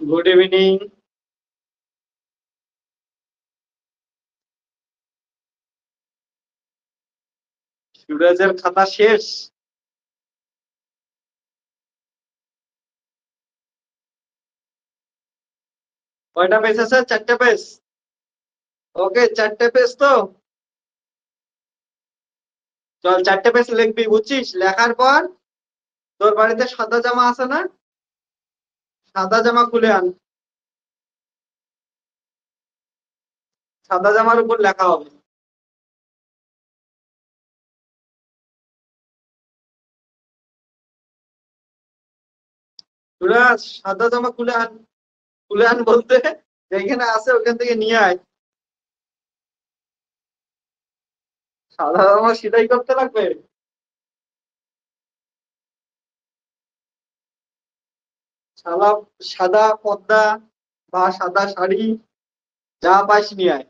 Good evening. সুরজের খাতা শেষ? কয়টা পেজ আছে? 4টে পেজ। ওকে, 4টে পেজ তো চল 4টে পেজ লিখবি, বুঝছিস? লেখার পর তোর বাড়িতে সাদা জামা আছে না? সাদা জামা খুলে আন, সাদা জামার উপর লেখা হবে। সুরাজ, সাদা জামা খুলে আন। খুলে আন বলতে যেখানে আছে ওখান থেকে নিয়ে আয়। সাদা জামা সেটাই করতে লাগবে। সাদা সাদা পর্দা বা সাদা শাড়ি যা পাইস নিয়ে আয়।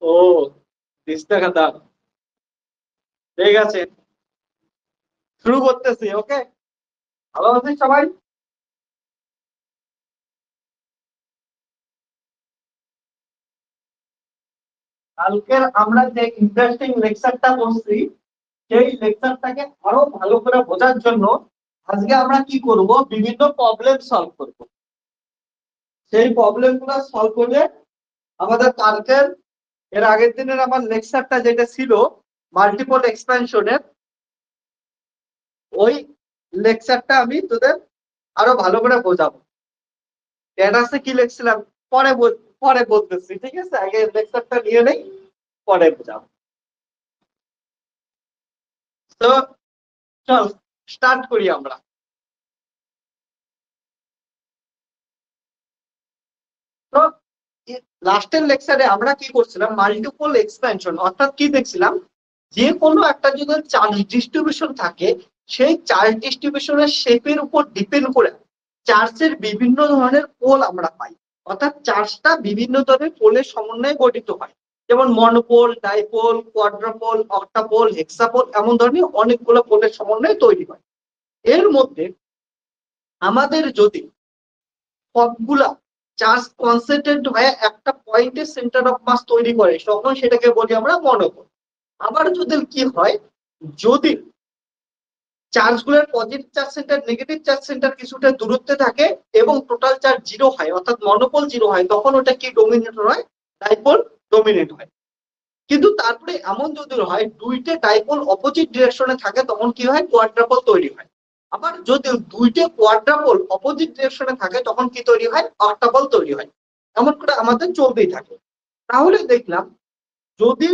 ও, দিস্তা খাতা, ঠিক আছে, শুরু করতেছি। ওকে, ভালো আছিস সবাই? কালকের আমরা যে ইন্টারেস্টিং লেকচারটা করছি, সেই লেকচারটাকে আরো ভালো করে বোঝার জন্য আজকে আমরা কি করব, বিভিন্ন প্রবলেম সলভ করব। সেই প্রবলেম গুলো সলভ করলে আমাদের কালকের এর আগের দিনের আমার লেকচারটা যেটা ছিল মাল্টিপল এক্সপ্যানশনের, ওই লেকচারটা আমি তোদের আরো ভালো করে বোঝাবো। ক্যাডাসে কি লিখছিলাম পরে পরে বলতেছি, ঠিক আছে? আগে লেকচারটা নিয়ে নেই, পরে বোঝাবো। তো চল স্টার্ট করি আমরা। তো লাস্টের লেকচারে আমরা কি করছিলাম, মাল্টিপল এক্সপ্যানশন অর্থাৎ কি দেখছিলাম, যে কোনো একটা যদি চার্জ ডিস্ট্রিবিউশন থাকে, সেই চার্জ ডিস্ট্রিবিউশনের শেপের উপর ডিপেন্ড করে চার্জের বিভিন্ন ধরনের পোল আমরা পাই। অর্থাৎ চার্জটা বিভিন্ন ধরনের পোলের সমন্বয়ে গঠিত হয়, যেমন মনোপোল, ডাইপোল, কোয়াড্রাপোল, অক্টাপোল, হেক্সাপোল, এমন ধরনের অনেকগুলো পোলের সমন্বয়ে তৈরি হয়। এর মধ্যে আমাদের যদি সবগুলা চার্জ কনসেন্ট্রেট হয়ে একটা পয়েন্টের সেন্টার অফ মাস তৈরি করে, তখন সেটাকে বলি আমরা মনোপোল। আবার যদি কি হয়, যদি চার্জগুলোর positive charge centre negative charge centre কিছুটা দূরত্বে থাকে এবং টোটাল চার্জ জিরো হয়, অর্থাৎ মনোপোল জিরো হয়, তখন ওটা কি ডোমিনেট হয়? ডাইপোল ডোমিনেট হয়। কিন্তু তারপরে এমন যদি হয় দুইটা ডাইপোল অপোজিট ডিরেকশনে থাকে, তখন কি হয়? কোয়াড্রাপোল তৈরি হয়। আবার যদি দুইটা কোয়াড্রাপোল অপোজিট ডিরেকশনে থাকে, তখন কি তৈরি হয়? অক্টাপোল তৈরি হয়। এমন করে আমাদের চলতেই থাকে। তাহলে দেখলাম, যদি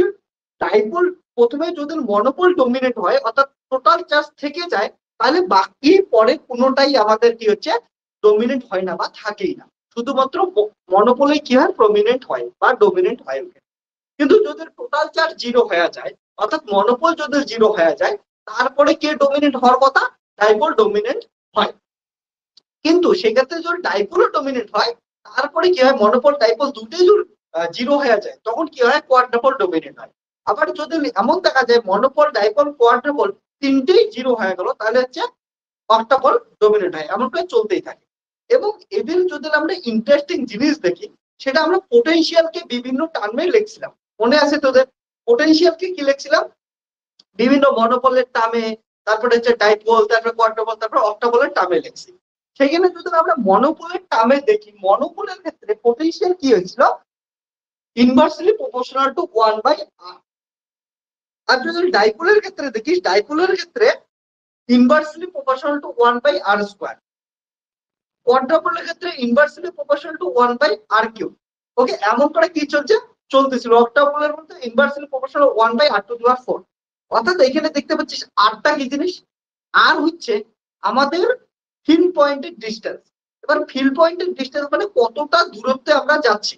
ডাইপোল প্রথমে যদি মনোপোল ডোমিনেট হয়, অর্থাৎ টোটাল চার্জ থেকে যায়, তাহলে বাকি পরে কোনোটাই আমাদের কি হচ্ছে? ডোমিনেট হয় না বা থাকেই না। শুধুমাত্র মনোপোলে কি হয়? প্রমিনেন্ট হয় বা ডোমিনেন্ট হয়। কিন্তু যদি টোটাল চার্জ জিরো হয়ে যায়, অর্থাৎ মনোপোল যদি জিরো হয়ে যায়, তারপরে কে ডোমিনেন্ট হওয়ার কথা? ডাইপোল ডোমিনেন্ট হয়। কিন্তু সেক্ষেত্রে যদি ডাইপোলও ডোমিনেন্ট হয়, তারপরে কি হয়? মনোপোল ডাইপোল দুটোই যদি জিরো হয়ে যায়, তখন কি হয়? কোয়াড্রাপোল ডোমিনেন্ট হয়। আবার যদি এমন দেখা যায় মনোপোল ডাইপোল কোয়াড্রাপোল তিনটেই জিরো হয়ে গেল, তাহলে হচ্ছে অক্টাপোল ডোমিনেন্ট হয়। এমন করে চলতেই থাকে। এবং এদের যদি আমরা ইন্টারেস্টিং জিনিস দেখি, সেটা আমরা পোটেনশিয়ালকে বিভিন্ন টার্মে লিখছিলাম। মনে আছে তোদের? পোটেনশিয়ালকে কি লিখছিলাম? বিভিন্ন মনোপলের টার্মে, তারপরে হচ্ছে ডাইপোল, তারপরে কোয়াড্রাপোল, তারপর অক্টাপোলের টার্মে লিখছি। সেখানে যদি আমরা মনোপোলের টার্মে দেখি, মনোপোলের ক্ষেত্রে পোটেনশিয়াল কি হয়েছিল? Inversely proportional to 1/r। আর যদি ডাইপোলের ক্ষেত্রে দেখিস, ডাইপোলের ক্ষেত্রে ইনভার্সলি প্রপোর্শনাল টু 1/r²। কোয়াড্রাপোলের ক্ষেত্রে ইনভার্সলি প্রপোর্শনাল টু 1/r³। ওকে, এমন করে কি চলতেছিল। অক্টাপোলের মধ্যে ইনভার্সলি প্রপোর্শনাল 1/r⁴। অর্থাৎ এখানে দেখতে পাচ্ছিস আরটা কি জিনিস? আর হচ্ছে আমাদের ফিল পয়েন্টের ডিস্টেন্স। এবার ফিল পয়েন্টের ডিস্টেন্স মানে কতটা দূরত্বে আমরা যাচ্ছি।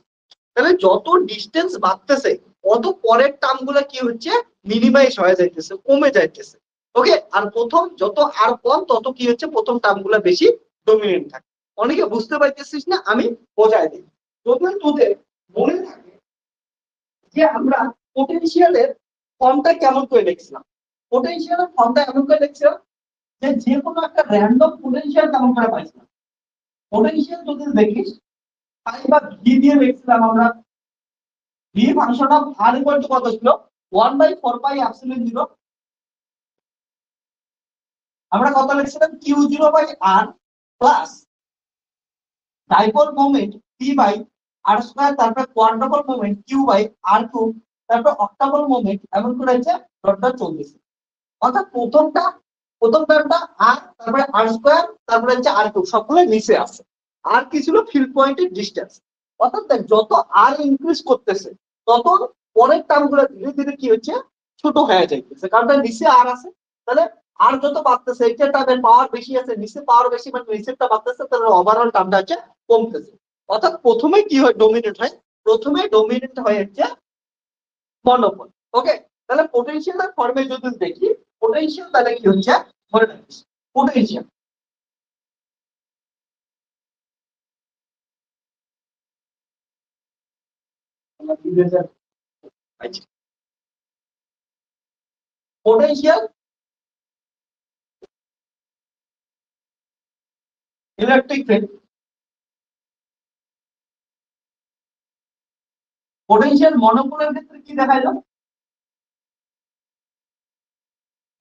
তাহলে যত ডিস্টেন্স বাড়তেছে, তত পরের টার্ম গুলা কি হচ্ছে? মিনিমাইজ হয়ে যাইতেছে, কমে যাইতেছে। ওকে, আর প্রথম যত আর কম, তত কি হচ্ছে? প্রথম টার্ম গুলা বেশি ডমিনেন্ট থাকে। অনেকে বুঝতে পারতেছিস না, আমি বোঝাই দিই। যদি তোদের মনে থাকে যে আমরা পোটেনশিয়ালের ফর্মটা কেমন করে লিখছিলাম, পোটেনশিয়ালের ফর্মটা এমন করে লিখছিলাম যে কোনো একটা র্যান্ডম পোটেনশিয়াল কেমন করে পাইছিলাম। পোটেনশিয়াল যদি দেখিস তাই বা ভি দিয়ে দেখছিলাম আমরা, V function of r equal to কত ছিল 1/4 পাই এপসিলন 0। আমরা কত লিখছিলাম q0/r plus dipole moment p by r square, তারপর quadrupole moment q by r cube, তারপর অক্টাপল মোমেন্ট এমন করে হচ্ছে ডট ডট চলতেছে। অর্থাৎ প্রথম টার্মটা r, তারপরে r স্কয়ার, তারপরে হচ্ছে r কিউব, সবগুলো নিচে আছে। আর কি ছিল ফিল্ড পয়েন্টের ডিসটেন্স। অর্থাৎ দেখ যত r ইনক্রিজ করতেছে তত পরের টার্মগুলো ধীরে ধীরে কি হচ্ছে ছোট হয়ে যাইতেছে, কারণ তার নিচে r আছে। তাহলে আর যত বাড়তেছে এইটা টার্মের পাওয়ার বেশি আছে, নিচে পাওয়ার বেশি মানে নিচেরটা বাড়তেছে, তাহলে ওভারঅল টার্মটা হচ্ছে কমতেছে। অর্থাৎ প্রথমে কি হয় ডোমিনেট হয়, প্রথমে ডোমিনেট হয় হচ্ছে মনোপল। ওকে, তাহলে পোটেনশিয়াল ফর্মে যদি দেখি পোটেনশিয়াল তাহলে কি হচ্ছে ধরে রাখিস potential potential electric field. Potential মনোপোলের ক্ষেত্রে কি দেখা যায়,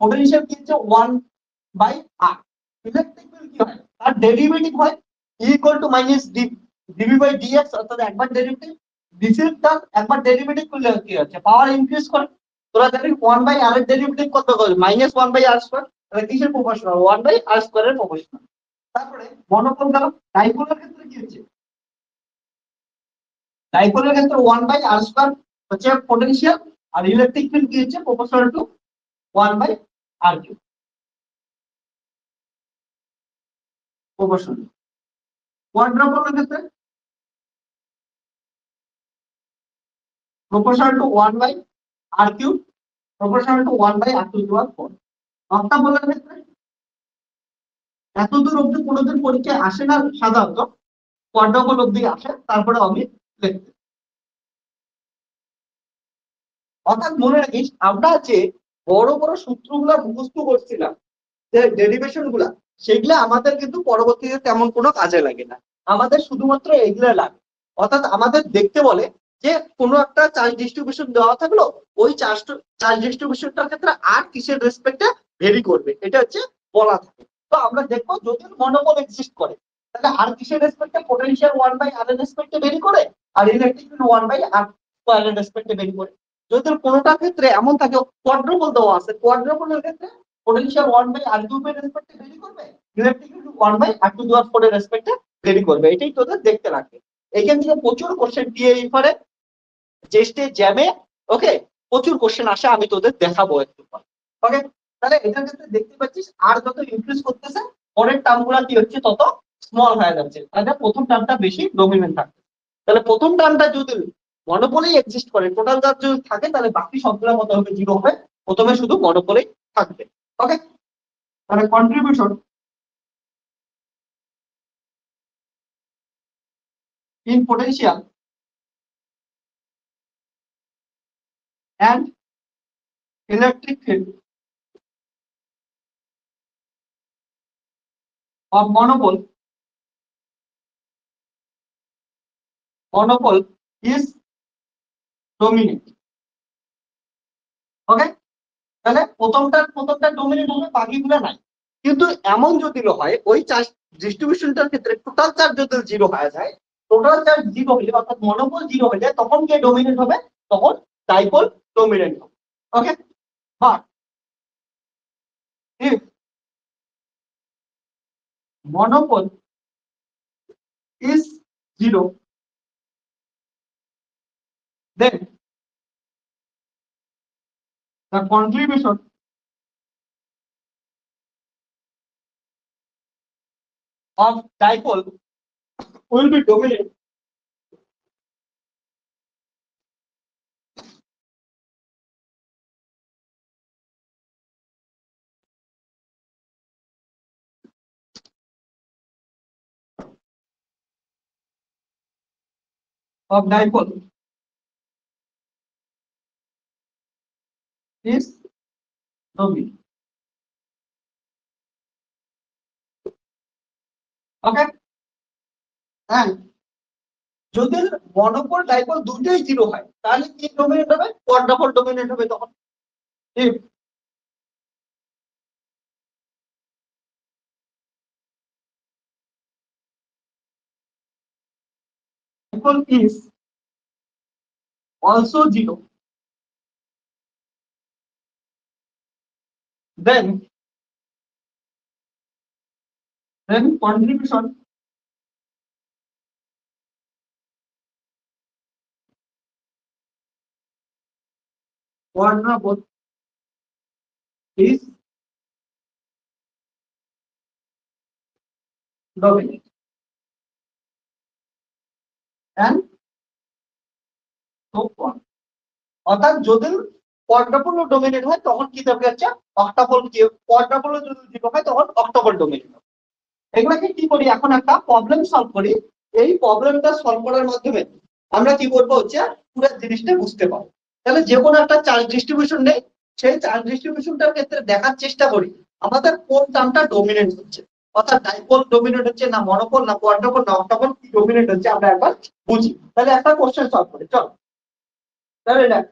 পোটেনশিয়াল কি হচ্ছে 1/r। ইলেকট্রিক ফিল্ড কি হয় তার ডেরিভেটিভ হয় E equal to minus DV by DX, অর্থাৎ একবার ডেরিভেটিভ ডিসির টার্ম একবার ডেরিভেটিভ করলে কি হচ্ছে পাওয়ার ইনক্রিজ করে। তোরা জানিস 1/r এর ডেরিভেটিভ কত করে -1/r স্কয়ার, তাহলে কিসের প্রপোর্শনাল 1/r স্কয়ার এর প্রপোর্শনাল। তারপরে মনোপোল গেল, ডাইপোলের ক্ষেত্রে কি হচ্ছে, ডাইপোলের ক্ষেত্রে 1/r স্কয়ার হচ্ছে পোটেনশিয়াল, আর ইলেকট্রিক ফিল্ড কি হচ্ছে proportional to 1/r cube proportional. কোয়াড্রাপলের ক্ষেত্রে proportional to 1/r cube proportional to 1/r to the power 4। অক্টাপলের ক্ষেত্রে এত দূর অব্দি কোনোদিন পরীক্ষায় আসে না সাধারণত, কোয়াড্রাপল অব্দি আসে, তারপরে আমি লিখতে। অর্থাৎ মনে রাখিস আমরা যে বড় বড় সূত্রগুলা মুখস্থ করছিলাম, যে ডেরিভেশন গুলা, সেগুলা আমাদের কিন্তু পরবর্তীতে তেমন কোনো কাজে লাগে না, আমাদের শুধুমাত্র এগুলা লাগে। অর্থাৎ আমাদের দেখতে বলে যে কোনো একটা চার্জ ডিস্ট্রিবিউশন দেওয়া থাকলো, ওই চার্জ ডিস্ট্রিবিউশনটার ক্ষেত্রে আর কিসের রেসপেক্টে ভেরি করবে, এটা হচ্ছে বলা থাকে। তো আমরা দেখবো যদি মনোপল এক্সিস্ট করে তাহলে আর কিসের রেসপেক্টে পোটেনশিয়াল 1/r এর রেসপেক্টে ভেরি করে, আর ইলেকট্রিক ফিল্ড 1/r স্কয়ার এর রেসপেক্টে ভেরি করে। যদি কোনোটার ক্ষেত্রে এমন থাকে কোয়াড্রাপল দেওয়া আছে, কোয়াড্রাপলের ক্ষেত্রে potential 1/r cube এর রেসপেক্টে ভেরি করবে, electric field 1/r to the power 4 এর রেসপেক্টে ভেরি করবে। এটাই তোদের দেখতে লাগবে। এখান থেকে প্রচুর কোশ্চেন দিয়ে পারে চেস্টে জ্যামে। ওকে, প্রচুর কোশ্চেন আসে, আমি তোদের দেখাবো একটু পর। ওকে, তাহলে এটার ক্ষেত্রে দেখতে পাচ্ছিস আর যত ইনক্রিজ করতেছে পরের টার্মগুলো কি হচ্ছে তত স্মল হয়ে যাচ্ছে, তাহলে প্রথম টার্মটা বেশি ডমিনেন্ট থাকছে। তাহলে প্রথম টার্মটা যদি মনোপলি এক্সিস্ট করে, টোটাল চার্জ যদি থাকে, তাহলে বাকি সবগুলো কত হবে জিরো হবে, প্রথমে শুধু মনোপলি থাকবে। ওকে, তাহলে contribution in potential and electric field of monopole is dominant। ওকে, তাহলে প্রথমটা ডোমিনেন্ট হবে, বাকিগুলো নাই। কিন্তু এমন যদি হয় ওই চার্জ ডিস্ট্রিবিউশনটার ক্ষেত্রে টোটাল চার্জ যদি জিরো হয়ে যায়, টোটাল চার্জ জিরো হলে অর্থাৎ মনোপল জিরো হলে তখন কে ডোমিনেন্ট হবে, তখন ডাইপোল ডোমিনেন্ট হবে। ওকে, but if monopole is zero, then the contribution of dipole will be dominant of dipole is dominant। ওকে, হ্যাঁ, যদি মনোপল ডাইপল দুটোই জিরো হয় তাহলে কি ডোমিনেট হবে? কোয়াড্রাপল ডোমিনেট হবে তখন। if dipole is also zero, then contribution quadruple is dominant and so on। অর্থাৎ যদি কোয়াড্রাপল ডোমিনেট হয় তখন কি থাকবে? আচ্ছা, অক্টাপল কি, কোয়াড্রাপল যদি জিরো হয় তখন অক্টাপল ডোমিনেট হবে। এগুলাকে কি করি, এখন একটা প্রবলেম সলভ করি। এই প্রবলেমটা সলভ করার মাধ্যমে আমরা কি করবো হচ্ছে পুরো জিনিসটা বুঝতে পারবো। তাহলে যে কোনো একটা চার্জ ডিস্ট্রিবিউশন নেই, সেই চার্জ ডিস্ট্রিবিউশনটার ক্ষেত্রে দেখার চেষ্টা করি আমাদের কোন টার্মটা ডোমিনেন্ট হচ্ছে, অর্থাৎ ডাইপোল ডোমিনেন্ট হচ্ছে না মনোপল না কোয়াড্রাপল না অক্টাপল, কি ডোমিনেন্ট হচ্ছে আমরা একবার বুঝি। তাহলে একটা কোশ্চেন সলভ করি, চল। তাহলে দেখ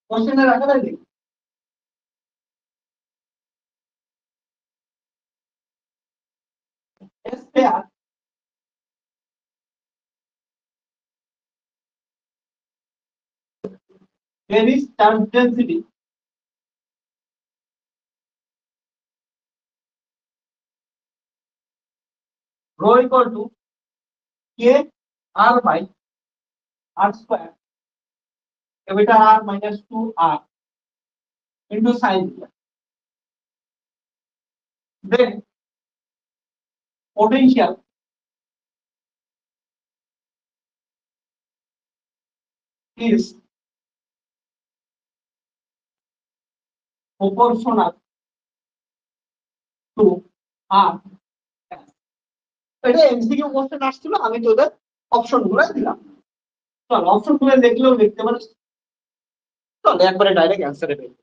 কোশ্চেনের আকারে দিই, S pair carries charge density rho equal to k r by r square capital R minus 2r into sin theta. Then potential is proportional to r। এটা এমসিকিউ কোশ্চেন আসছিল, আমি তোদের অপশন গুলো দিলাম। চল অপশন গুলো দেখলেও লিখতে পারিস, চল একবারে ডাইরেক্ট অ্যান্সারে পেয়ে।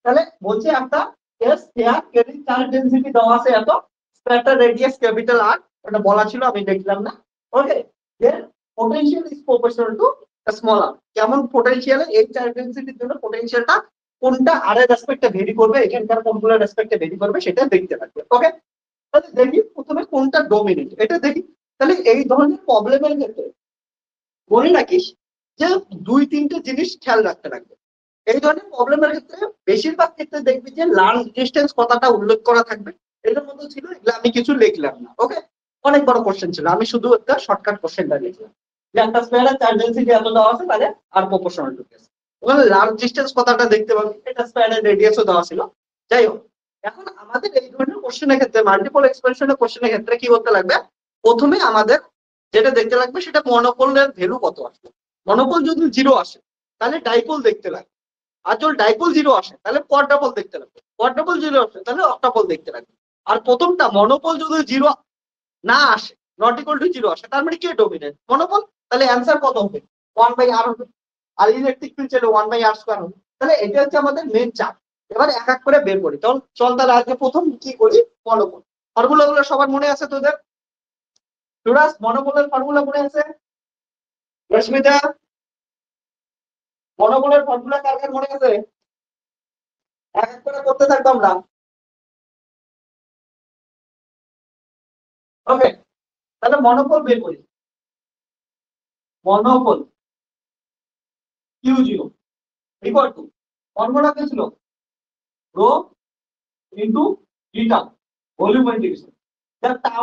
তাহলে বলছে একটা S square carry charge density দেওয়া আছে এত, স্প্যাটার রেডিয়াস ক্যাপিটাল আর, এটা বলা ছিল আমি দেখলাম না। Okay, then potential is proportional to small r. কেমন পোটেনশিয়াল, এই চার্জ ডেনসিটির জন্য পোটেনশিয়ালটা কোনটা আর এর রেসপেক্টে ভেরি করবে, এখানকার কোনগুলো রেসপেক্টে ভেরি করবে সেটা দেখতে থাকবে। ওকে, তাহলে দেখি প্রথমে কোনটা ডোমিনেন্ট এটা দেখি। তাহলে এই ধরনের প্রবলেমের ক্ষেত্রে মনে রাখিস যে দুই তিনটে জিনিস খেয়াল রাখতে লাগবে। এই ধরনের প্রবলেমের ক্ষেত্রে বেশিরভাগ ক্ষেত্রে দেখবি যে লার্জ ডিস্টেন্স কথাটা উল্লেখ করা থাকবে। এটার মধ্যে ছিল, এগুলো আমি কিছু লিখলাম না। ওকে, অনেক বড় কোশ্চেন ছিল, আমি শুধু একটা শর্টকাট কোশ্চেনটা লিখলাম যে একটা স্পেয়ারের চার্জ ডেনসিটি এত দেওয়া আছে তাহলে আর প্রপোর্শনাল টু কেস। ওখানে লার্জ ডিস্টেন্স কথাটা দেখতে পাবি, এটা স্পেয়ারের রেডিয়াসও দেওয়া ছিল। যাই হোক, এখন আমাদের এই ধরনের কোশ্চেনের ক্ষেত্রে মাল্টিপল এক্সপ্রেশনের কোশ্চেনের ক্ষেত্রে কি করতে লাগবে, প্রথমে আমাদের যেটা দেখতে লাগবে সেটা মনোপলের ভ্যালু কত আসবে। মনোপল যদি জিরো আসে তাহলে ডাইপোল দেখতে লাগবে, আর যদি ডাইপোল জিরো আসে তাহলে কোয়াড্রাপল দেখতে লাগবে, কোয়াড্রাপল জিরো আসে তাহলে অক্টাপল দেখতে লাগবে। আর প্রথমটা মনোপল যদি জিরো না আসে, নট ইকুয়াল টু জিরো আসে, তার মানে কি ডোমিনেন্ট মনোপল, তাহলে অ্যান্সার কত হবে? 1/r হবে। আর ইলেকট্রিক ফিল্ড ছিল 1/r স্কয়ার হবে। তাহলে এটা হচ্ছে আমাদের মেন চাপ। এবার এক এক করে বের করি, তখন চল তাহলে আজকে প্রথম কি করি, মনোপল। ফর্মুলা গুলো সবার মনে আছে তোদের? সুরাজ, মনোপলের ফর্মুলা মনে আছে? রশ্মিতা, মনোপলের ফর্মুলা কার কার মনে আছে? এক এক করে করতে থাকবো আমরা। ওকে, তাহলে মনোপল বের করি। Monopole q zero equal to, formula কি ছিল? রো ইনটু লিটার ভলিউম ইন্টিগ্রেশন। তাও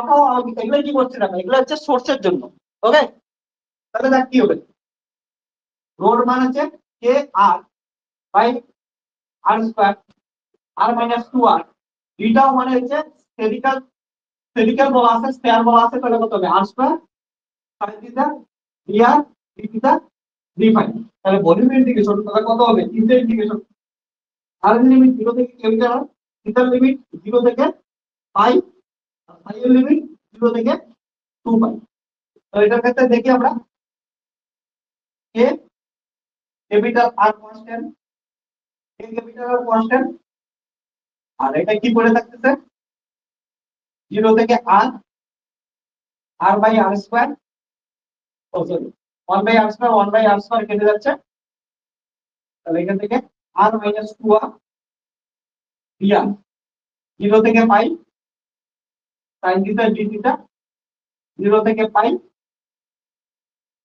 এগুলো কি করছিলাম, এগুলো হচ্ছে সোর্সের জন্য। ওকে, তাহলে দেখ কি হবে, রোর মান হচ্ছে k r by r square r minus 2r, লিটার মানে হচ্ছে স্ফেরিক্যাল, স্ফেরিক্যাল বলা আছে, স্ফেয়ার বলা আছে, তাহলে কত হবে? R square sine theta d r d theta d phi. তাহলে ভলিউম ইন্টিগ্রেশন তাহলে কত হবে? থিটা ইন্টিগ্রেশন আর এর লিমিট 0 থেকে ক্যাপিটাল আর, থিটার লিমিট 0 থেকে পাই, আর পাই এর লিমিট 0 থেকে 2 পাই। তো এটার ক্ষেত্রে দেখি আমরা k capital r constant, k capital r constant, আর এটা কি পড়ে থাকতেছে 0 থেকে r r by r square, oh sorry 1 by r square, 1 by r square কেটে যাচ্ছে, তাহলে এখান থেকে আর মাইনাস 2r dr, 0 থেকে pi sin theta d theta, 0 থেকে pi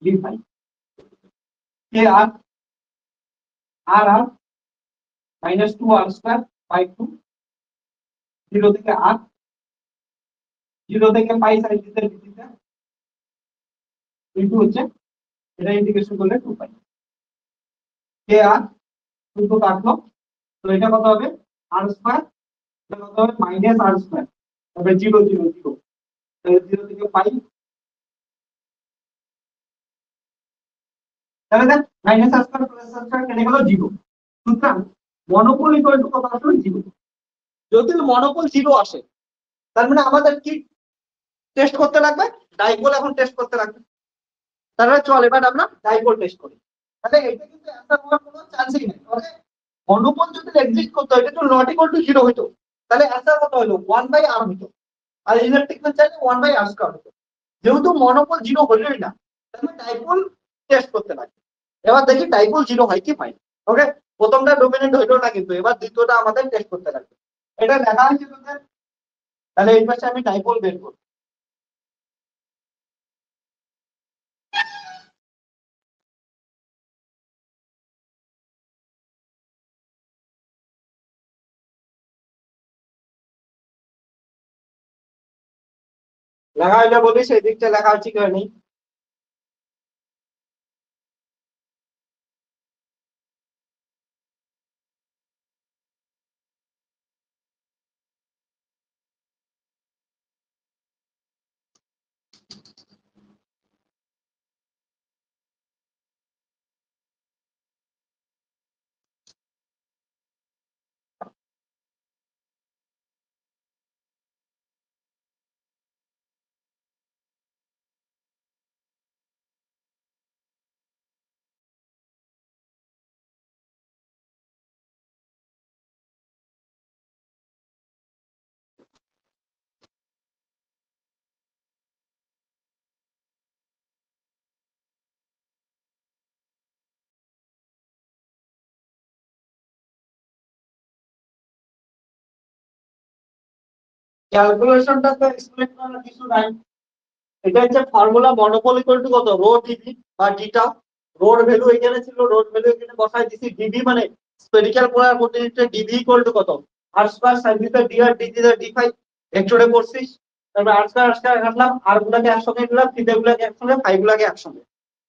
d phi, K R R R minus 2r square by 2, 0 থেকে r, 0 থেকে pi sin theta d theta into হচ্ছে এটা ইন্টিগ্রেশন করলে 2 পাই, কে আর 2 তো কাটলো, তো এটা কত হবে আর স্কয়ার, এটা কত হবে মাইনাস আর স্কয়ার, তারপরে 0 0 0, তাহলে 0 থেকে পাই, তাহলে দেখ মাইনাস আর স্কয়ার প্লাস আর স্কয়ার কেটে গেল 0, সুতরাং মনোপল ইকুয়াল টু কত আসলে 0। যদি মনোপল 0 আসে তার মানে আমাদের কি টেস্ট করতে লাগবে, ডাইপোল এখন টেস্ট করতে লাগবে। তাহলে চল এবার আমরা ডাইপোল টেস্ট করি। তাহলে এটা কিন্তু অ্যান্সার হওয়ার কোনো চান্সই নেই, তাহলে মনোপল যদি এক্সিস্ট করতে হয় এটা তো নট ইকুয়াল টু 0 হইতো, তাহলে অ্যান্সার কত হলো 1 বাই r হইতো, আর ইলেকট্রিক ফিল্ড চাইলে 1 বাই r স্কয়ার হতো। যেহেতু মনোপল 0 হলোই না, তাহলে ডাইপোল টেস্ট করতে লাগবে। এবার দেখি ডাইপোল 0 হয় কি পাই। ওকে, প্রথমটা ডোমিনেন্ট হইলো না, কিন্তু এবার দ্বিতীয়টা আমাদের টেস্ট করতে লাগবে। এটা লেখা হয়েছে তোদের, তাহলে এই পাশে আমি ডাইপোল বের করব। লেখা হইলে বলি সেই দিকটা লেখা হচ্ছে কেউ নেই। ক্যালকুলেশনটা তো এক্সপ্লেন করার কিছু নাই, এটা হচ্ছে ফর্মুলা মনোপল ইকুয়াল টু কত রো ডিভি বা ডিটা। রোর ভ্যালু এখানে ছিল, রোর ভ্যালু এখানে বসাই দিছি, ডিভি মানে স্ফেরিক্যাল পোলার কোঅর্ডিনেটে ডিভি ইকুয়াল টু কত r square sin theta dr d theta d phi ভেক্টরে করছিস, তারপর আর স্কয়ার কাটলাম, আর গুলাকে একসঙ্গে নিলাম, থিটা গুলাকে একসঙ্গে, ফাই গুলাকে একসঙ্গে,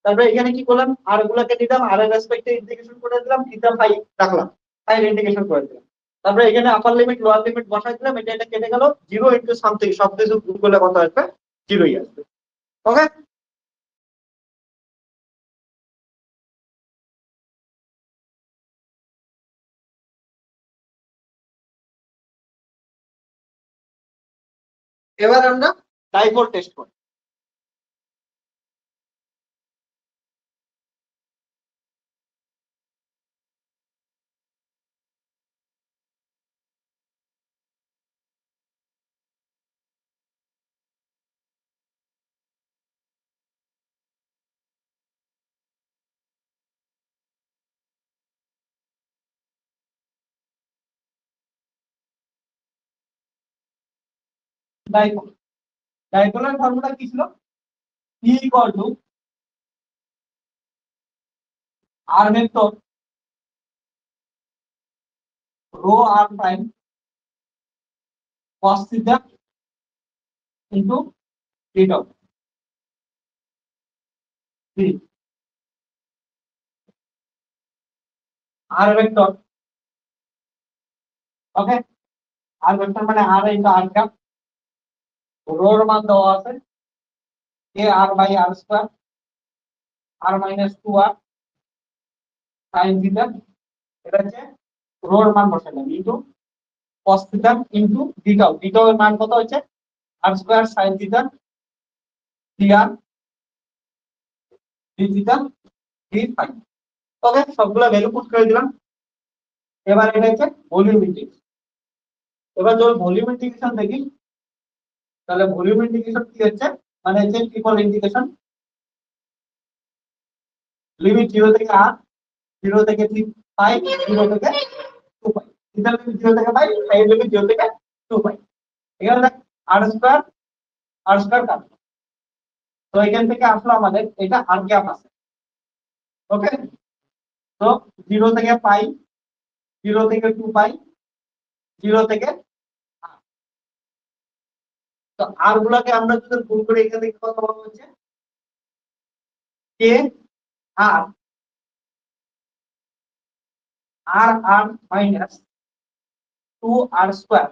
তারপর এখানে কি করলাম আর গুলাকে নিলাম, আর এর রেসপেক্টে ইন্টিগ্রেশন করে দিলাম, থিটা ফাই রাখলাম, ফাই ইন্টিগ্রেশন করে দিলাম, তারপর এখানে আপার লিমিট লোয়ার লিমিট বসাই দিলাম, এটা কেটে গেল 0 ইনটু সামথিং, সবকিছু গুণ করলে কত আসবে 0ই আসবে। ওকে, এবার আমরা ডাইপোল টেস্ট করি। ডাইপোল, ডাইপোলের ফর্মুলা কি ছিল, E equal to r vector rho r prime cos theta into theta, r vector, okay, r vector মানে আর ইনটু আর ক্যাপ, রোর মান দেওয়া আছে k r by r square, r minus 2r sin theta, এটা হচ্ছে রোর মান বসালাম into cos theta into theta, theta এর মান কত হচ্ছে r square sin theta dr d theta d phi. Okay, সবগুলা ভ্যালু পুট করে দিলাম। এবার এটা হচ্ছে ভলিউম ইন্টিগ্রেশন। এবার যদি ভলিউম ইন্টিগ্রেশন দেখি, তাহলে ভলিউম ইন্টিগ্রেশন কি হচ্ছে মানে হচ্ছে ট্রিপল ইন্টিগ্রেশন, লিমিট 0 থেকে r, 0 থেকে 3 পাই, 0 থেকে 2 পাই, থিটার লিমিট 0 থেকে পাই, ফাই এর লিমিট 0 থেকে 2 পাই। এখানে দেখ আর স্কয়ার কাট, তো এখান থেকে আসলে আমাদের এটা আর গ্যাপ আছে। ওকে, তো 0 থেকে পাই, 0 থেকে 2 পাই, 0 থেকে r। তো আর গুলাকে আমরা যদি গুণ করে এখানে কত পাবো হচ্ছে কে আর আর minus 2 r square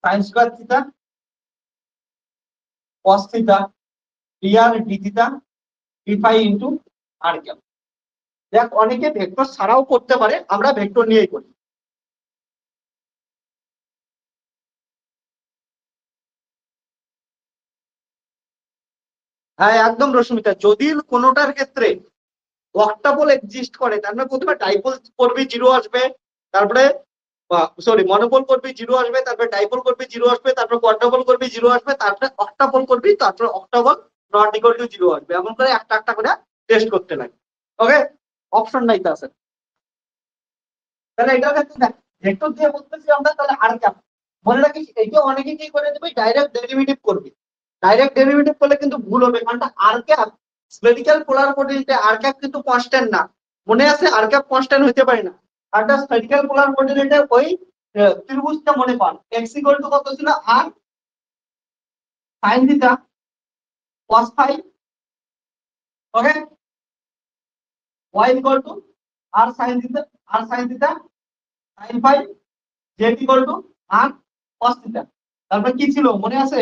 sin square theta cos theta dr d theta d phi into r cap. দেখ অনেকে ভেক্টর ছাড়াও করতে পারে, আমরা ভেক্টর নিয়েই করি। হ্যাঁ একদম রশ্মিতা, যদি কোনোটার ক্ষেত্রে অক্টাপল এক্সিস্ট করে তার মানে প্রথমে ডাইপোল করবি 0 আসবে, তারপরে সরি মনোপল করবি 0 আসবে, তারপরে ডাইপোল করবি 0 আসবে, তারপর কোয়াড্রাপল করবি 0 আসবে, তারপরে অক্টাপল করবি, তারপরে অক্টাপল নট ইকুয়াল টু 0 আসবে। এমন করে একটা একটা করে টেস্ট করতে লাগে। ওকে, অপশন নাই তো আছে। তাহলে এটার ক্ষেত্রে দেখ ভেক্টর দিয়ে বলতেছি আমরা, তাহলে আর ক্যাপ মনে রাখিস। এইটা অনেকে কি করে দেবে, ডাইরেক্ট ডেরিভেটিভ করবি। ডাইরেক্ট ডেরিভেটিভ করলে কিন্তু ভুল হবে, কারণ আর ক্যাপ স্ফেরিক্যাল পোলার কোঅর্ডিনেটে আর ক্যাপ কিন্তু কনস্ট্যান্ট না। মনে আছে আর ক্যাপ কনস্ট্যান্ট হতে পারে না। আর স্ফেরিক্যাল পোলার কোঅর্ডিনেটে ওই ত্রিভুজটা মনে পান, x ইকুয়াল টু কত ছিল, R sin theta cos phi, okay, y equal to R sin theta sin phi, z equal to R cos theta. তারপর কি ছিল মনে আছে,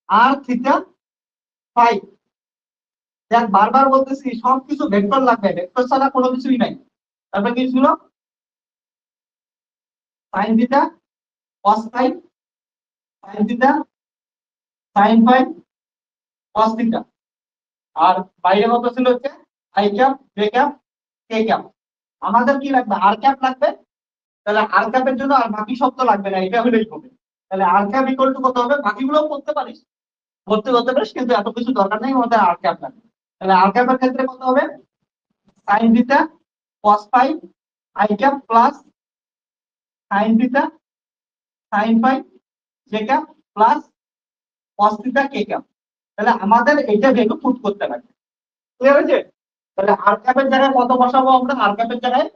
আর থিটা ফাই। দেখ বারবার বলতেছি সবকিছু ভেক্টর লাগবে, ভেক্টর ছাড়া কোনো কিছুই নাই। তারপর কি ছিল, sin theta cos phi, sin theta sin phi cos theta. আর বাইরে কত ছিল হচ্ছে i cap j cap k cap. আমাদের কি লাগবে, আর ক্যাপ লাগবে। তাহলে আর ক্যাপের জন্য আর বাকি সব তো লাগবে না, এটা হলেই হবে। তাহলে আর ক্যাপ ইকুয়াল টু কত হবে, বাকিগুলোও করতে পারিস, করতে পারিস, কিন্তু এত কিছু দরকার নেই, আমাদের আর ক্যাপ লাগবে। তাহলে আর ক্যাপের ক্ষেত্রে কত হবে, sin theta cos phi i cap plus sin theta sin phi j cap plus cos theta k cap. তাহলে আমাদের এইটা ভ্যালু পুট করতে লাগবে। ক্লিয়ার হয়েছে? তাহলে আর ক্যাপের জায়গায় কত বসাবো আমরা, আর ক্যাপের জায়গায়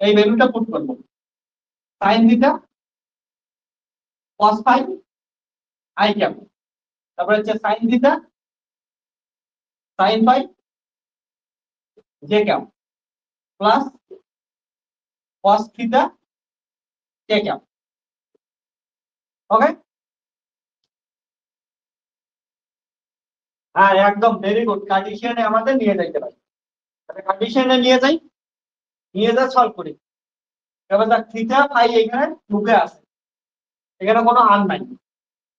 এই ভ্যালুটা পুট করব, sin theta cos phi i cap, তারপরে হচ্ছে sin theta sin phi j cap plus cos theta k cap. Okay, হ্যাঁ একদম ভেরি গুড। কার্টেসিয়ানে আমাদের নিয়ে যাইতে পারি, তাহলে কার্টেসিয়ানে নিয়ে যাই, নিয়ে যা সলভ করি। এবার দেখ থিটা ফাই এখানে ঢুকে আছে, এখানে কোনো আর নাই,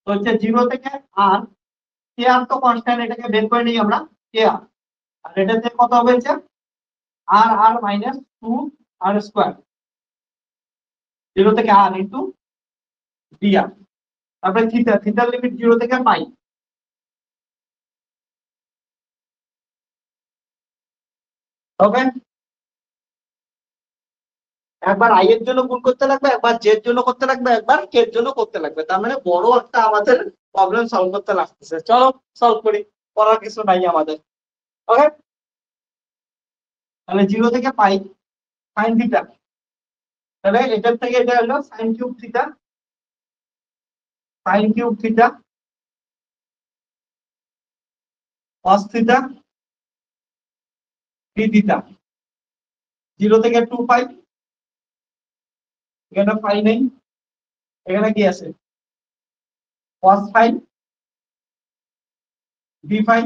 তো হচ্ছে 0 থেকে আর, কে আর তো কনস্ট্যান্ট, এটাকে বের করে নিই আমরা, কে আর। আর এটাতে কত হবে হচ্ছে আর আর মাইনাস 2 আর স্কয়ার, 0 থেকে আর ইনটু dr। তারপরে থিটার লিমিট 0 থেকে পাই। ওকে, একবার আই এর জন্য গুণ করতে লাগবে, একবার জে এর জন্য করতে লাগবে, একবার কে এর জন্য করতে লাগবে। তার মানে বড় একটা আমাদের প্রবলেম সলভ করতে লাগতেছে। চলো সলভ করি, করার কিছু নাই আমাদের। ওকে, তাহলে 0 থেকে পাই সাইন থিটা, তাহলে এটার থেকে এটা হলো sign cube theta, sign cube theta cos theta D theta. 0 থেকে 2 পাই, এখানে পাই নেই, এখানে কি আছে cos phi D phi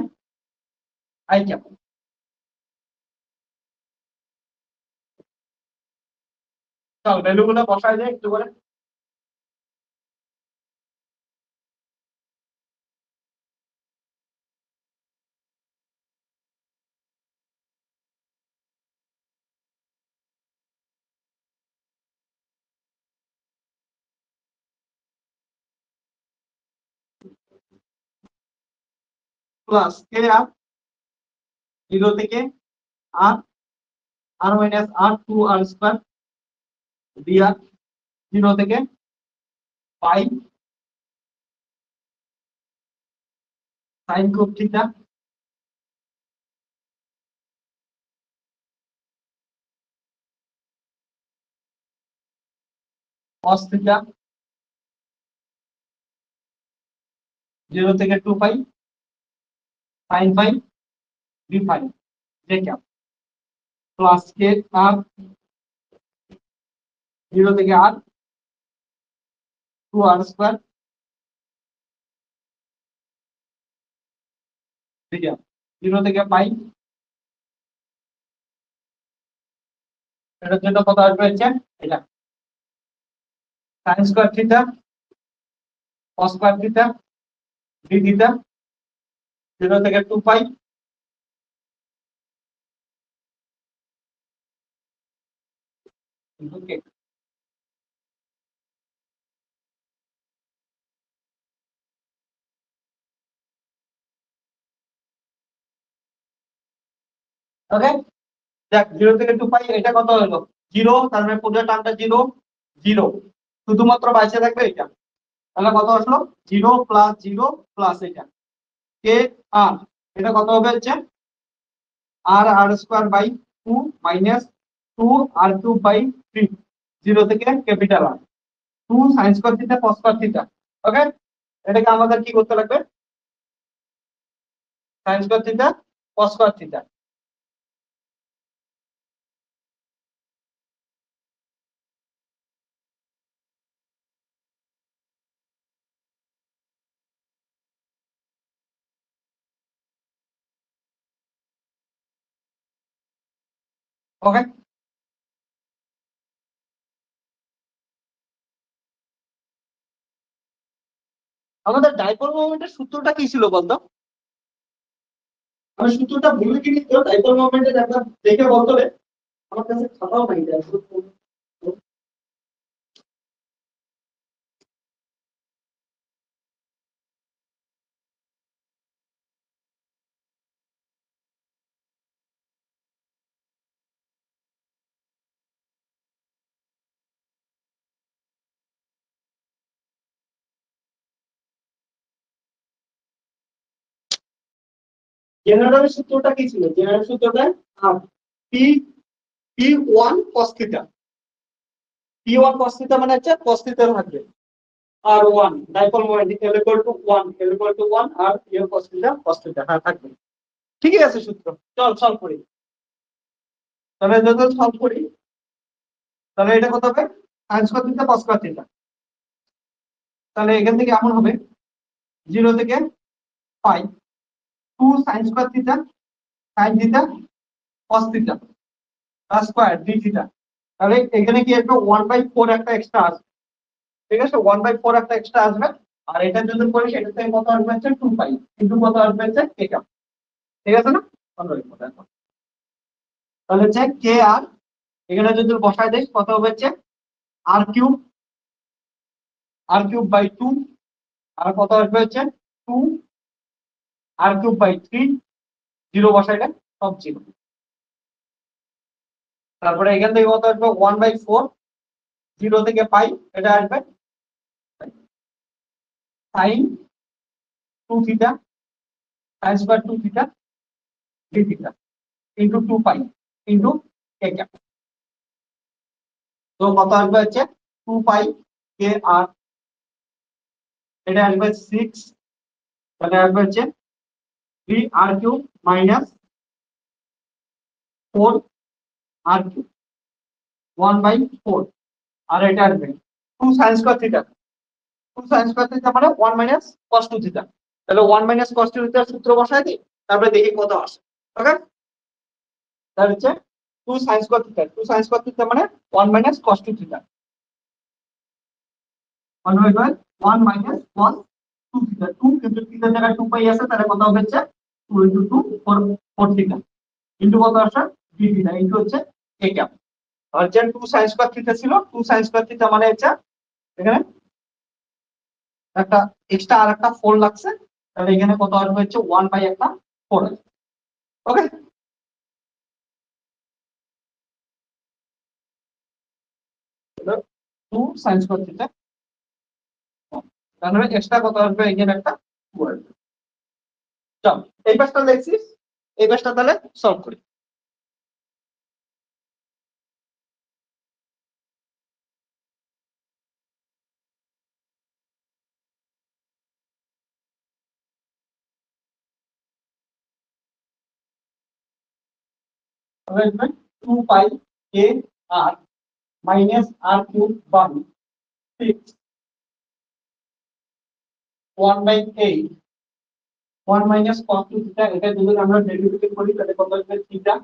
i cap. চল ভ্যালু গুলো বসাই যায় একটু করে। প্লাস কে আর 0 থেকে আর আর minus r 2 r square dr 0 থেকে pi sine cube theta cos theta 0 থেকে 2 pi sin pi d pi j cap plus k r 0 থেকে আর 2r স্কয়ার dr 0 থেকে পাই এটার জন্য কত আসবে হচ্ছে এটা sin square theta cos square theta d theta 0 থেকে 2 পাই ওকে ওকে দেখ 0 থেকে 2 পাই এটা কত হলো 0 তার মানে পুরো টার্মটা 0 0 শুধুমাত্র বাইসে থাকবে এটা তাহলে কত আসলো 0 প্লাস 0 প্লাস এটা কে আর এটা কত হবে হচ্ছে r r square by 2 minus 2 r cube by 3 0 থেকে capital r 2 sin square theta cos square theta okay এটাকে আমাদের কি করতে লাগবে sin square theta cos square theta okay আমাদের ডাইপোল মোমেন্টের সূত্রটা কি ছিল বলতো আমি সূত্রটা ভুলে গেছি তো ডাইপোল মোমেন্টের একবার দেখে বলতো রে আমার কাছে খাতাও নাই জেনারেল সূত্রটা কি ছিল জেনারেল সূত্রটা P P one cos theta p1 cos theta মানে হচ্ছে cos থিটা থাকবে আর 1 dipole moment L equal to 1 L equal to 1 আর p cos থিটা হ্যাঁ থাকবে ঠিকই আছে সূত্র চল সলভ করি তাহলে যদি সলভ করি তাহলে এটা কত হবে sin square theta cos square theta তাহলে এখান থেকে এমন হবে 0 থেকে পাই 2 sin square theta sin theta cos theta তার স্কয়ার d থিটা তাহলে এখানে কি একটা 1/4 একটা এক্সট্রা আসবে ঠিক আছে 1/4 একটা এক্সট্রা আসবে আর এটা যদি করি সেটা থেকে কত আসবে হচ্ছে 2 পাই কিন্তু কত আসবে হচ্ছে k কাপ ঠিক আছে না তাহলে হচ্ছে কে আর এখানে যদি বসায় দেই কত হবে হচ্ছে আর কিউব বাই 2 আর কত আসবে হচ্ছে 2 আর কিউব বাই 3 0 বসাইলে সব 0 তারপরে এখান থেকে কত আসবে 1/4 0 থেকে পাই এটা আসবে sin 2 theta sin square 2 theta d theta into 2 পাই ইনটু k ক্যাপ তো কত আসবে হচ্ছে 2 পাই k আর এটা আসবে 6 তাহলে আসবে হচ্ছে 3 আর কিউব মাইনাস 4 আর কিউব 1/4 আর এটা আসবে 2 sin square theta 2 sin square theta মানে 1 মাইনাস cos 2 থিটা তাহলে 1 মাইনাস cos 2 থিটার সূত্র বসায় দিই তারপরে দেখি কত আসে ওকে তাহলে হচ্ছে 2 sin square theta 2 sin square theta মানে 1 minus cos 2 theta 1 minus cos 2 theta 2 কিন্তু থিটার জায়গায় 2 পাই আছে তাহলে কত হবে হচ্ছে 2 ইনটু 2 4 থিটা ইনটু কত আসে d থিটা ইনটু হচ্ছে k ক্যাপ আর যে 2 sin স্কয়ার থিটা ছিল 2 sin স্কয়ার থিটা মানে হচ্ছে এখানে একটা এক্সট্রা আর একটা 4 লাগছে তাহলে এখানে কত আসবে হচ্ছে 1 বাই একটা 4 আসবে। ওকে, টু সাইন স্কয়ার থিটা, তাহলে এক্সট্রা কত আসবে এখানে একটা 2 আসবে। চল এই পাশটা দেখছিস, এই পাশটা তাহলে সলভ করি। তাহলে আসবে 2 pi K r minus r cube by 6 1 by 8 1 minus cos theta, এটা যদি আমরা ডেরিভেটিভ করি তাহলে কত আসবে থিটা,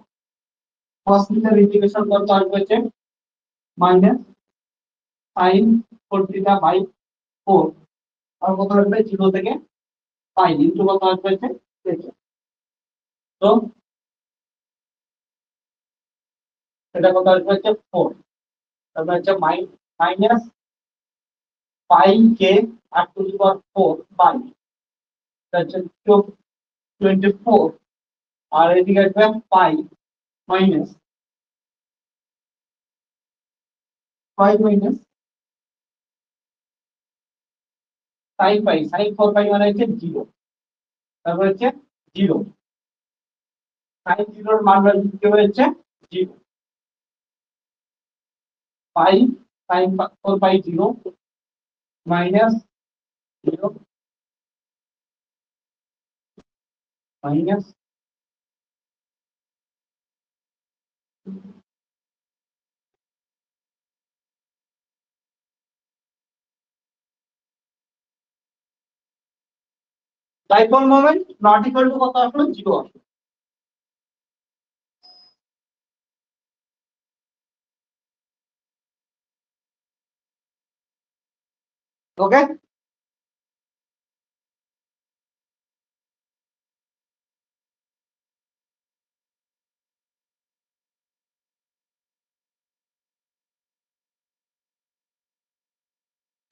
cos থিটার ইন্টিগ্রেশন কত আসবে হচ্ছে মাইনাস sin 4 থিটা বাই 4, আর কত আসবে 0 থেকে পাই ইনটু কত আসবে হচ্ছে এটা। তো এটা কত আসবে হচ্ছে 4, তারপর হচ্ছে minus pi K R two the power 4 by, এটা হচ্ছে 24, আর এদিকে আসবে pi minus 5 minus sin pi, sin 4 pi মানে হচ্ছে 0, তারপর হচ্ছে 0, sin 0 এর মান কি হচ্ছে 0, পাই sin 4 pi 0 minus 0 minus dipole moment not equal to কত আসলো 0 আসলো। ওকে,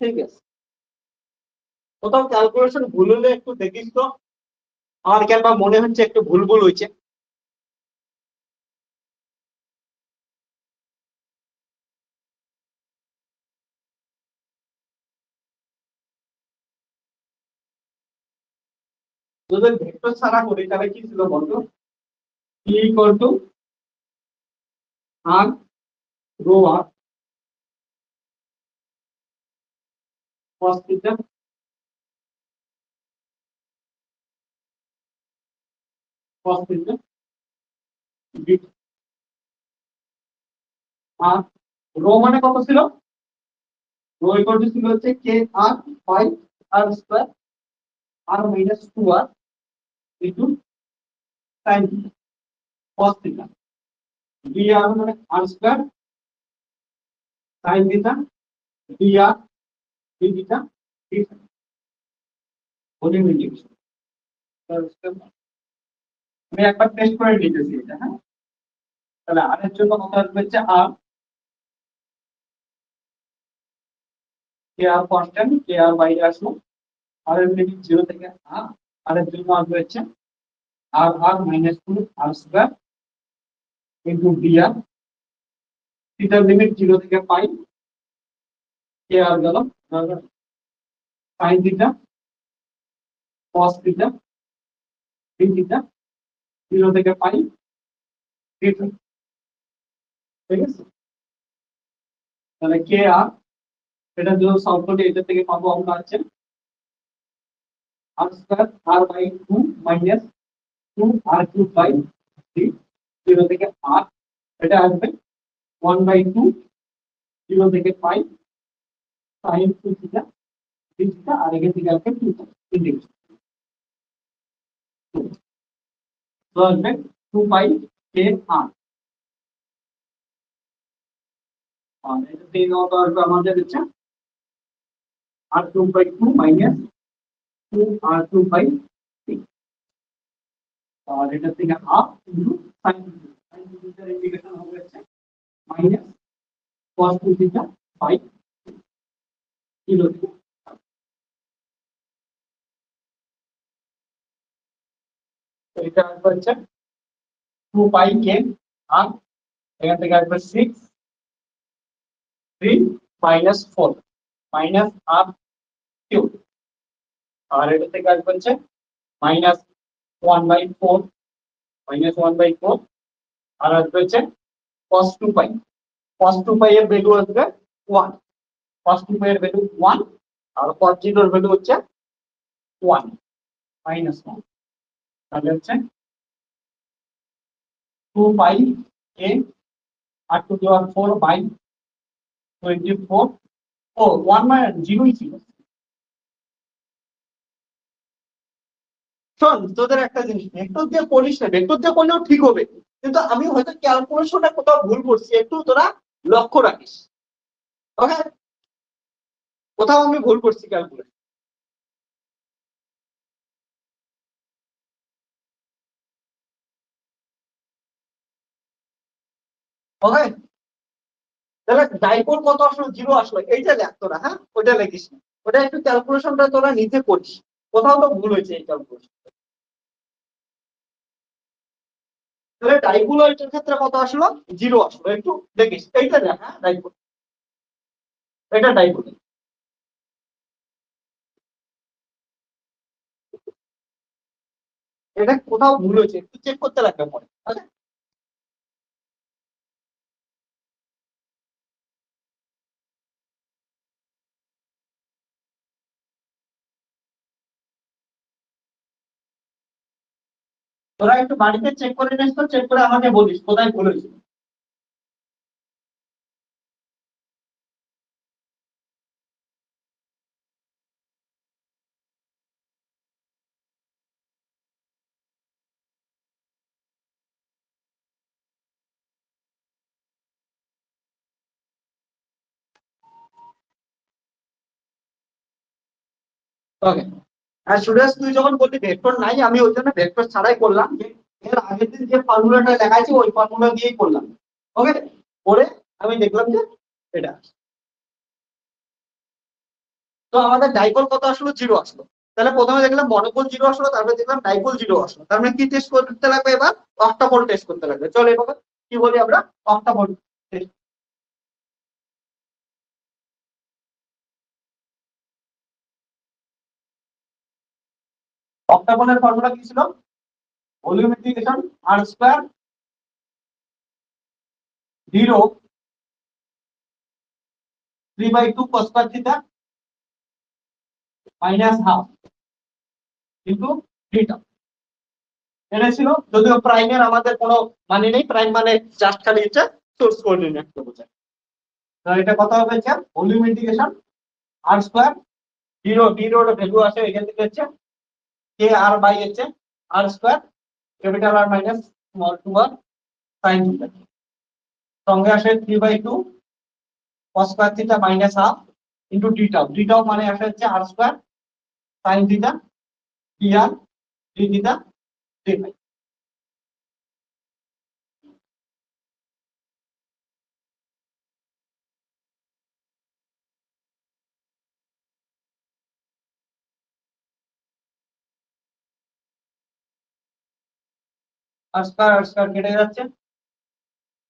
ঠিক আছে, কোথাও ক্যালকুলেশন ভুল হলে একটু দেখিস তো, আমার কেন বা মনে হচ্ছে একটু ভুল ভুল হয়েছে। যদি ভেক্টর ছাড়া করি তাহলে কি ছিল বলতো, p equal to r rho r cos theta cos theta d, আর রো মানে কত ছিল, রো ইকুয়াল টু ছিল হচ্ছে k r by r square r minus 2r into sin cos theta, dr মানে r স্কয়ার sin theta dr d theta d theta volume integration. আমি একবার টেস্ট করে নিতেছি এটা, হ্যাঁ, তাহলে আর এর জন্য কত আসবে হচ্ছে আর, কে আর কনস্ট্যান্ট, কে আর বাইরে আসলো, আর এর লিমিট 0 থেকে আর, আর এর জন্য আসবে হচ্ছে আর আর minus 2 r square into dr, থিটার লিমিট 0 থেকে পাই, কে আর গেল sin theta cos theta d theta 0 থেকে পাই d থিটা, ঠিক আছে। তাহলে কে আর এটা যদি সলভ করি এটা থেকে পাবো আমরা আছে r square r by 2 minus 2 r cube by 3, 0 থেকে আর, এটা আসবে 1 বাই 2 0 থেকে pi sin 2 theta d theta, আর এখান থেকে আসবে 2 ইন্টিগ্রেশন, তো আসবে 2 পাই কে আর, আর এটা থেকে কত আসবে আমাদের হচ্ছে আর 2 বাই 2 মাইনাস 2 আর 2 বাই 3, আর এটা থেকে হাফ ইনটু sin 2 থিটার ইন্টিগ্রেশন হবে হচ্ছে মাইনাস cos 2 থিটা বাই 0 থেকে এটা আসবে হচ্ছে 2 পাই কে আর এখান থেকে আসবে 6 3 মাইনাস 4 মাইনাস আর কিউব আর এটা থেকে আসবে হচ্ছে মাইনাস 1/4 মাইনাস 1/4 আর আসবে হচ্ছে cos 2 পাই cos 2 পাই এর ভ্যালু আসবে 1 cos 2 পাই এর ভ্যালু 1 আর cos 0 এর ভ্যালু হচ্ছে 1 মাইনাস 1 তাহলে হচ্ছে 2 pi a R two the power 4 by 24 ও 1 মাইনাস 0 ছিল। শোন তোদের একটা জিনিস ভেক্টর দিয়ে করিস না, ভেক্টর দিয়ে করলেও ঠিক হবে, কিন্তু আমি হয়তো ক্যালকুলেশনটা কোথাও ভুল করছি, একটু তোরা লক্ষ্য রাখিস। ওকে, কোথাও আমি ভুল করছি ক্যালকুলেশন। ওকে, তাহলে ডাইপোল কত আসলো, 0 আসলো, এইটা লেখ তোরা, হ্যাঁ ওইটা লিখিস না, ওটা একটু ক্যালকুলেশনটা তোরা নিজে করিস, কোথাও তো ভুল হয়েছে এই ক্যালকুলেশন। তাহলে ডাইপোল এটার ক্ষেত্রে কত আসলো, 0 আসলো, একটু দেখিস এইটা দেখ, হ্যাঁ ডাইপোল, এটা ডাইপোল। এটা কোথাও ভুল হয়েছে একটু চেক করতে লাগবে পরে। আচ্ছা, তোরা একটু বাড়িতে চেক করে নিস তো, চেক করে আমাকে বলিস কোথায় ভুল হয়েছে। ওকে, আর সুরেশ তুই যখন বললি ভেক্টর নাই, আমি ওই জন্য ভেক্টর ছাড়াই করলাম, যে এর আগের দিন যে ফর্মুলাটা লেখা আছে ওই ফর্মুলা দিয়েই করলাম। ওকে, করে আমি দেখলাম যে এটা, তো আমাদের ডাইপোল কত আসলো, 0 আসলো। তাহলে প্রথমে দেখলাম মনোপোল 0 আসলো, তারপরে দেখলাম ডাইপোল 0 আসলো, তার মানে কি টেস্ট করতে লাগবে এবার, অক্টাপোল টেস্ট করতে লাগবে। চলো এবার কি বলি আমরা, অক্টাপোল টেস্ট। অক্টাপোলের ফর্মুলা কি ছিল, volume integration r square 0 3/2 cos square theta minus half into theta. এটা ছিল, যদিও প্রাইমের আমাদের কোনো মানে নেই, প্রাইম মানে জাস্ট খালি এটা সোর্স কোঅর্ডিনেট কে বোঝায়। তো এটা কত হবে, ভলিউম ইন্টিগ্রেশন আর স্কয়ার 0 এর ভ্যালু আসে এখান থেকে হচ্ছে কে আর বাই হচ্ছে r square capital r minus small two r sine theta, সঙ্গে আসে 3/2 cos square theta minus half into d tau মানে আসে হচ্ছে r square sine theta d r d theta d phi. R square কেটে যাচ্ছে,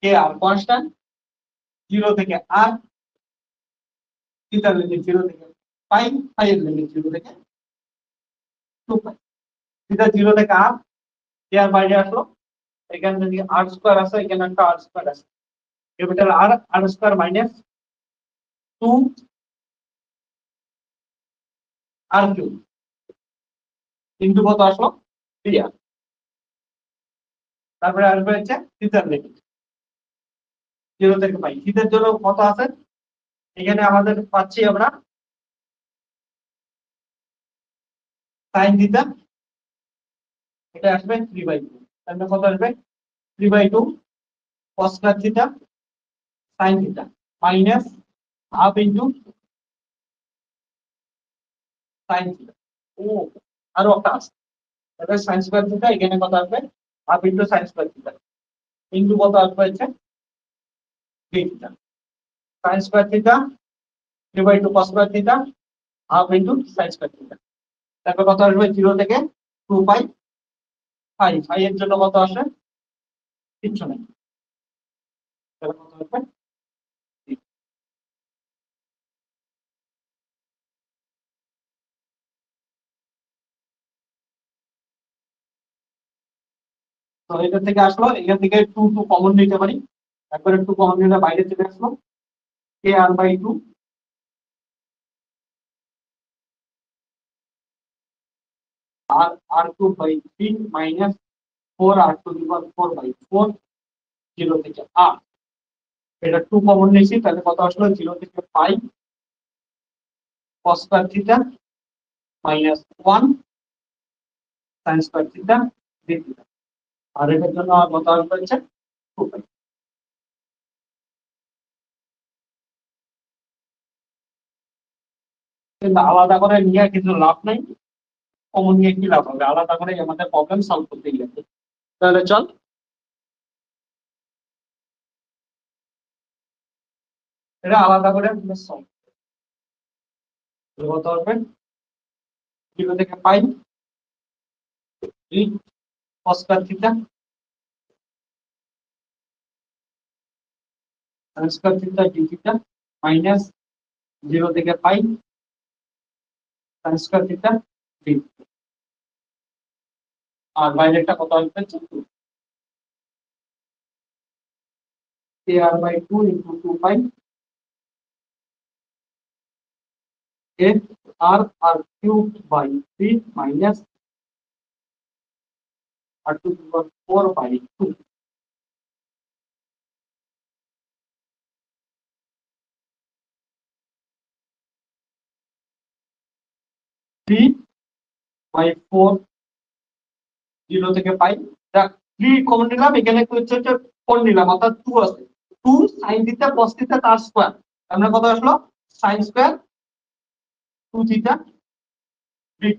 কে আর constant, 0 থেকে আর, থিটার limit 0 থেকে পাই, পাই এর লিমিট 0 থেকে 2 পাই, থিটা 0 থেকে আর, কে আর বাইরে আসলো, এখানে যদি আর স্কয়ার আসে এখানে একটা আর স্কয়ার আছে, ক্যাপিটাল আর r square minus 2 r cube into কত আসলো 3 আর, তারপরে আসবে হচ্ছে থিটার লিমিট 0 থেকে পাই, থিটার জন্য কত আছে এখানে আমাদের পাচ্ছি আমরা sin থিটা, এটা আসবে 3/2, তাহলে কত আসবে 3/2 cos square theta sin theta minus half into sin theta. ও আরো একটা আছে, তাহলে sin স্কয়ার থিটা এখানে কত আসবে half into sin square theta into কত আসবে হচ্ছে d theta, sin square theta 3/2 cos square theta half into sin square theta, তারপর কত আসবে 0 থেকে 2 পাই ফাইভ এর জন্য কত আসে? কিচ্ছু নেই। তাহলে কত আসবে? তো এটা থেকে আসলো, এখান থেকে টু টু কমন নিতে পারি, একবার একটু কমন নিলে বাইরে চলে আসলো, k r by two r r two by three minus four r two the power four by four, zero থেকে আর এটা টু কমন নিয়েছি, তাহলে কত আসলো? জিরো থেকে five cos square theta minus one sine square theta D theta. আর এটার জন্য কত আসবে? হচ্ছে টু পাই। কিন্তু আলাদা করে নিয়ে কিছু লাভ নাই, কমন নিয়ে কি লাভ হবে? আলাদা করে আমাদের প্রবলেম সলভ করতে গেলে। তাহলে চল এটা আলাদা করে সলভ কত হবে? জিরো থেকে pi cos square theta sin square theta D theta minus zero থেকে pi sin square theta d. আর বাইরেটা কত আসবে? R by two into two pi এ r r cube by three minus r two the power four by two. Three by four zero থেকে pi, দেখ three common নিলাম, এখানে হচ্ছে ফোর নিলাম, অর্থাৎ টু আছে, two sine theta cos theta তার স্কয়ার, আমরা কত আসলো? Sine square two theta D,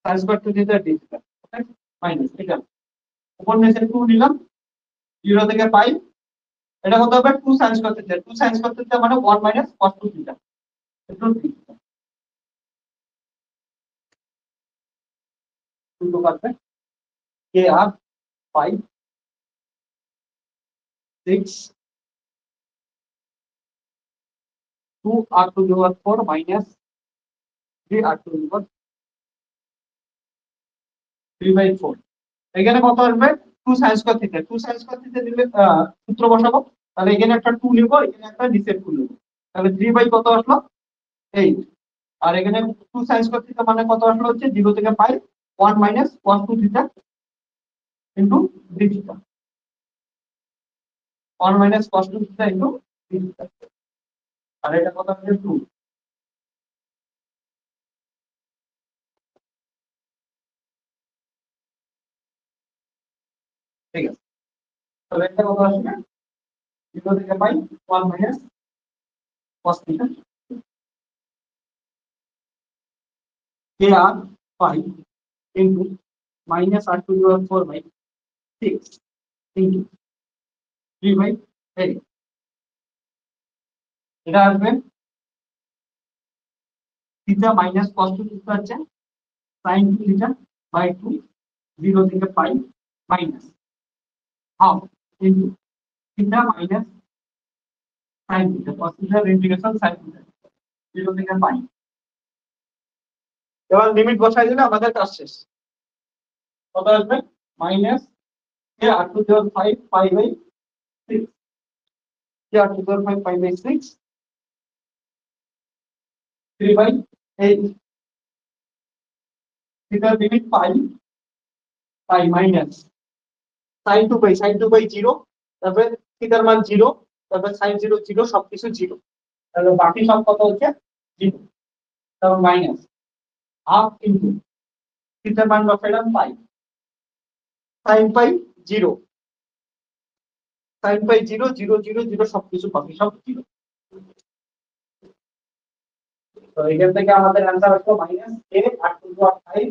sine square two theta D theta minus এটা উপর নিচে টু নিলাম, জিরো থেকে পাই, এটা কত হবে? Two sine square theta, two sine square theta মানে one minus cos two theta, টু পারবে k r five six two r two the power four minus three r two the power three by four. এখানে কত আসবে? Two sine square theta, two sine square theta দিলে সূত্র বসাবো, তাহলে এখানে একটা টু নিবো, এখানে একটা নিচে টু নিবো, তাহলে থ্রি বাই কত আসলো? এইট। আর এখানে টু সাইন স্কয়ার থিটা মানে কত আসলো? হচ্ছে জিরো থেকে pi one minus cos two theta into d theta, one minus cos two theta into d theta. আর এটা কত আসবে? টু। ঠিক আছে, তাহলে এটা কত আসবে? জিরো থেকে pi one minus cos theta k r five into minus r two the power four by six into three by eight. এটা আসবে theta minus cos two theta হচ্ছে sin two theta by two, zero থেকে pi minus half into theta minus sin theta, cos থিটার integration sin theta, zero থেকে pi. এবার limit বসাই দিলে আমাদের কাজ শেষ। কত আসবে? Minus K R two the power five pi by six, k R two the power five pi by six, three by eight, থিটার limit pi pi minus sin 2 by zero, তারপরে থিটার মান জিরো, তারপরে sin জিরো জিরো, সবকিছু zero, তাহলে বাকি সব কত হচ্ছে? জিরো, তারপর মাইনাস হাফ ইন্টু থিটার মান বসাইলাম পাই, sin পাই জিরো, sin পাই জিরো জিরো জিরো জিরো, সবকিছু বাকি সব জিরো। তো এখান থেকে আমাদের অ্যান্সার আসলো minus a R two the power five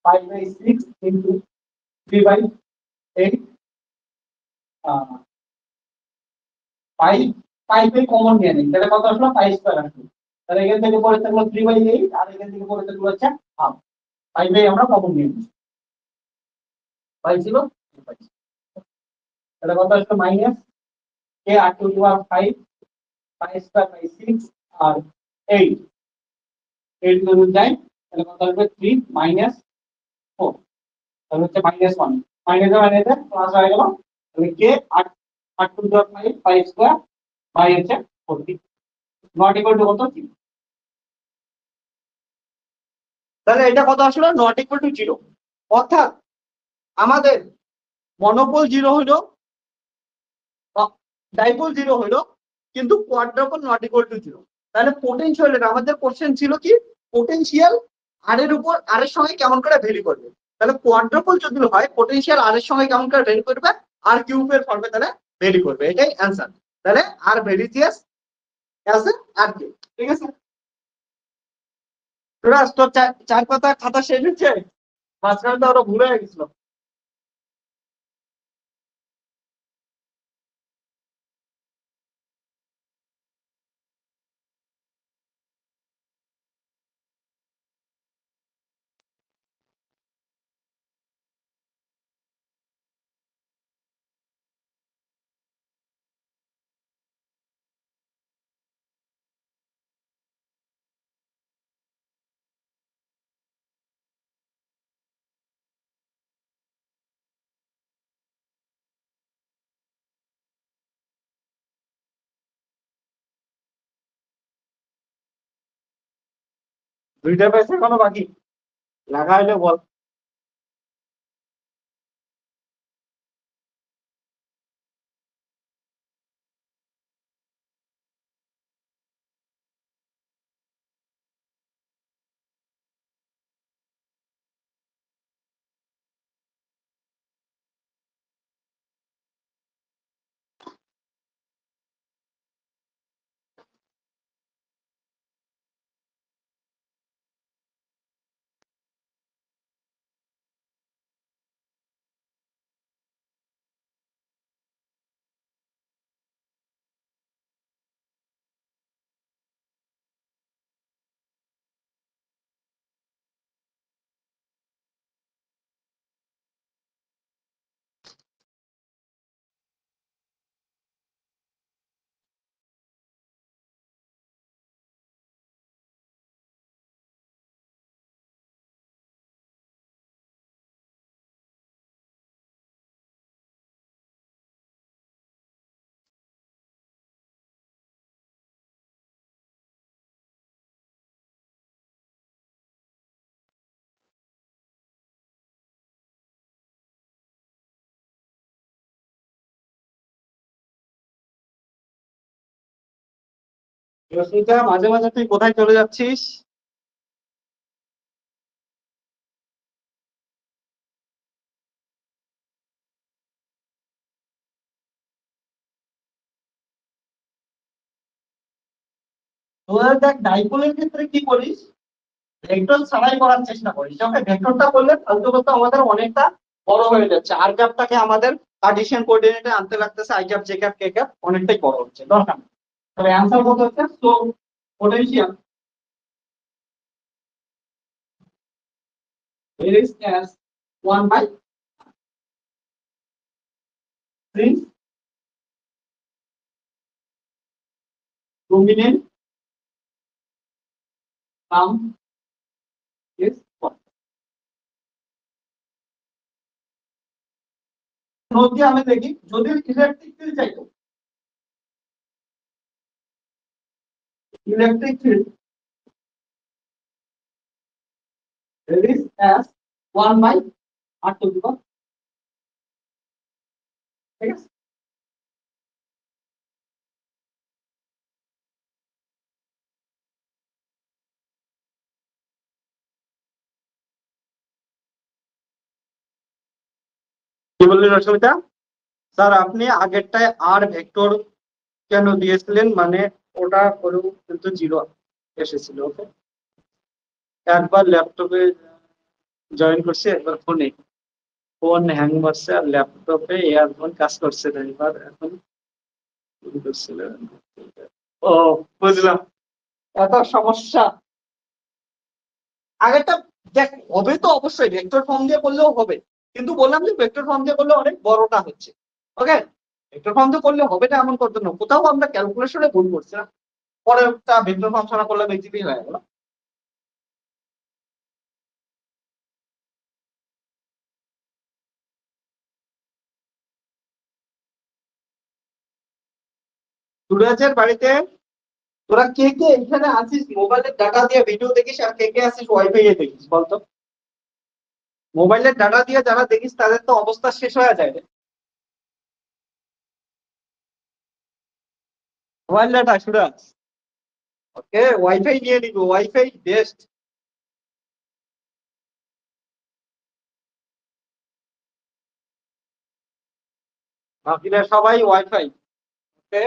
pi by six into three by eight, pi pi by common নিয়ে নিই, তাহলে কত আসলো? পাই স্কয়ার আসলো, তাহলে এখান থেকে পড়ে থাকলো থ্রি বাই এইট, আর এখান থেকে পড়ে থাকলো হচ্ছে হাফ, পাই বাই আমরা কমন নিয়ে নিই। পাইছিল, তাহলে কত আসলো minus K R two the power 5 5 square by 6 আর 8 8 যদি যায় তাহলে কত আসবে 3 মাইনাস 4 তাহলে হচ্ছে মাইনাস 1 মাইনাস মাইনাসে প্লাস হয়ে গেল তাহলে কে 8 8 to the power 5 5 square by হচ্ছে 40 নট ইকুয়াল টু কত 0 তাহলে এটা কত আসলো নট ইকুয়াল টু 0 অর্থাৎ আমাদের মনোপোল 0 হইলো ডাইপোল 0 হইলো কিন্তু কোয়াড্রাপল নট ইকুয়াল টু 0 তাহলে পোটেনশিয়াল আমাদের কোশ্চেন ছিল কি পোটেনশিয়াল আর এর উপর আর এর সঙ্গে কেমন করে ভ্যারি করবে তাহলে কোয়াড্রাপল যদি হয় পোটেনশিয়াল আর এর সঙ্গে কেমন করে ভ্যারি করবে আর কিউবের ফর্মে তাহলে ভ্যারি করবে এটাই অ্যানসার তাহলে আর ভ্যারিজিয়াস অ্যাজ আর কিউব ঠিক আছে সুরাজ তোর চার পাতা খাতা শেষ হচ্ছে মাঝখানে তো আরো ভুলে গেছিল দুইটা পেয়েছে এখনো বাকি লাগা হইলে বল রশ্মিতা মাঝে মাঝে তুই কোথায় চলে যাচ্ছিস তোদের দেখ ডাইপোলের ক্ষেত্রে কি করিস ভেক্টর ছাড়াই করার চেষ্টা করিস ওকে ভেক্টরটা করলে ফালতু করতে আমাদের অনেকটা বড় হয়ে যাচ্ছে আর গ্যাপটাকে আমাদের কার্টেসিয়ান কোঅর্ডিনেটে আনতে লাগতেছে I gap J gap K gap অনেকটাই বড় হচ্ছে দরকার নেই তবে অ্যান্সার কত হচ্ছে so potential is as 1 by 3 dominant sum is 1 যদি আমি দেখি যদি ইলেকট্রিক ফিল্ড চাইতো electric field is as 1 by r to the power ঠিক আছে কি বললেন রশ্মিতা স্যার আপনি আগেরটায় আর ভেক্টর কেন দিয়েছিলেন মানে ওটা করেও কিন্তু 0 এসেছিল ওকে একবার ল্যাপটপে জয়েন করছে একবার ফোনে ফোন হ্যাং মারছে আর ল্যাপটপে ইয়ারফোন কাজ করছে না এবার এখন করছিল ও বুঝলাম এত সমস্যা আগেরটা দেখ হবে তো অবশ্যই ভেক্টর ফর্ম দিয়ে করলেও হবে কিন্তু বললাম যে ভেক্টর ফর্ম দিয়ে করলে অনেক বড়টা হচ্ছে। ওকে, ভেক্টর ফর্ম দিয়ে করলে হবে না এমন কথা না, কোথাও আমরা ক্যালকুলেশনে ভুল করছি না, পরে একটা ভেক্টর ফর্ম ছাড়া করলে বেসিকই হয়ে গেল। সুরাজের বাড়িতে তোরা কে কে এখানে আছিস মোবাইলের ডাটা দিয়ে ভিডিও দেখিস, আর কে কে আছিস ওয়াইফাই এ দেখিস বলতো? মোবাইলের ডাটা দিয়ে যারা দেখিস তাদের তো অবস্থা শেষ হয়ে যায় রে। মোবাইল ডাটা সুরাজ, ওকে ওয়াইফাই নিয়ে নিবি, ওয়াইফাই বেস্ট। বাকিরা সবাই ওয়াইফাই। ওকে,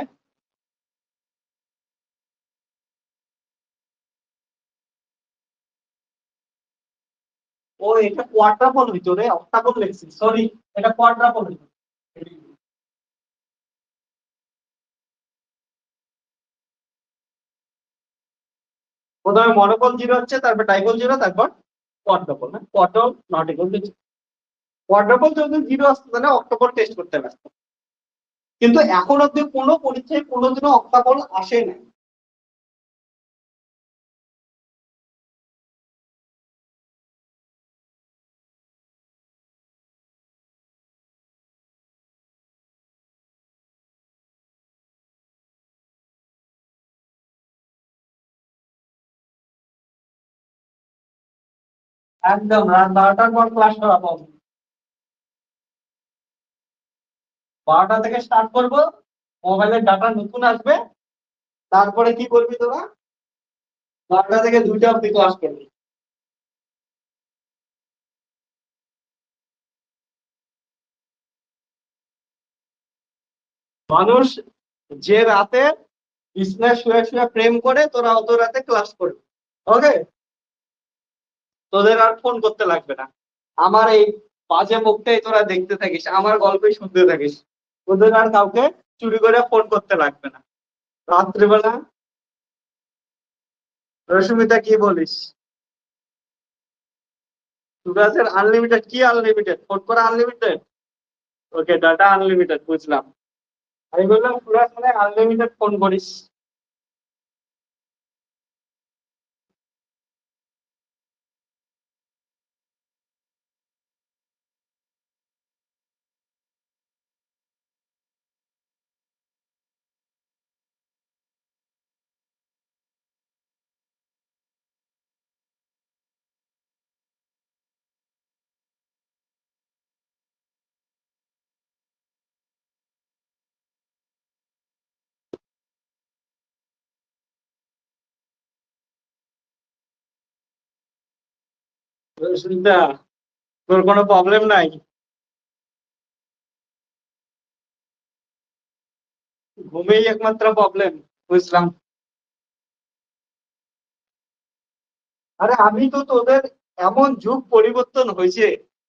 ও এটা কোয়াড্রাপল হইতো রে, অক্টাপল লিখছি, সরি, এটা কোয়াড্রাপল হইতো। প্রথমে মনোপল জিরো হচ্ছে, তারপর ডাইপল জিরো, তারপর কোয়াড্রাপল, না কোয়াড্রল নট ইকুয়াল টু কোয়াড্রাপল। যদি জিরো আসতো তাহলে অক্টোপল টেস্ট করতে ব্যস্ত, কিন্তু এখন অব্দি কোনো পরীক্ষায় কোনোদিনও অক্টাপল আসে না। একদম রাত 12টার পর ক্লাস করাবো, 12টা থেকে স্টার্ট করবো, মোবাইলের ডাটা নতুন আসবে, তারপরে কি করবি তোরা? 12টা থেকে 2টা অব্দি ক্লাস করবি। মানুষ যে রাতে বিছনায় শুয়ে শুয়ে প্রেম করে, তোরা অত রাতে ক্লাস করবি। ওকে, তোদের আর ফোন করতে লাগবে না, আমার এই বাজে মুখটাই তোরা দেখতে থাকিস, আমার গল্পই শুনতে থাকিস, তোদের আর কাউকে চুরি করে ফোন করতে লাগবে না রাত্রিবেলা। রশ্মিতা কি বলিস? সুরাজের আনলিমিটেড কি আনলিমিটেড ফোন করা আনলিমিটেড? ওকে, ডাটা আনলিমিটেড, বুঝলাম। আমি বললাম সুরাজ মানে আনলিমিটেড ফোন করিস। রশ্মিতা, তোর কোনো প্রবলেম নাই? ঘুমেই একমাত্র প্রবলেম, বুঝলাম। আরে আমি তো তোদের, এমন যুগ পরিবর্তন হয়েছে,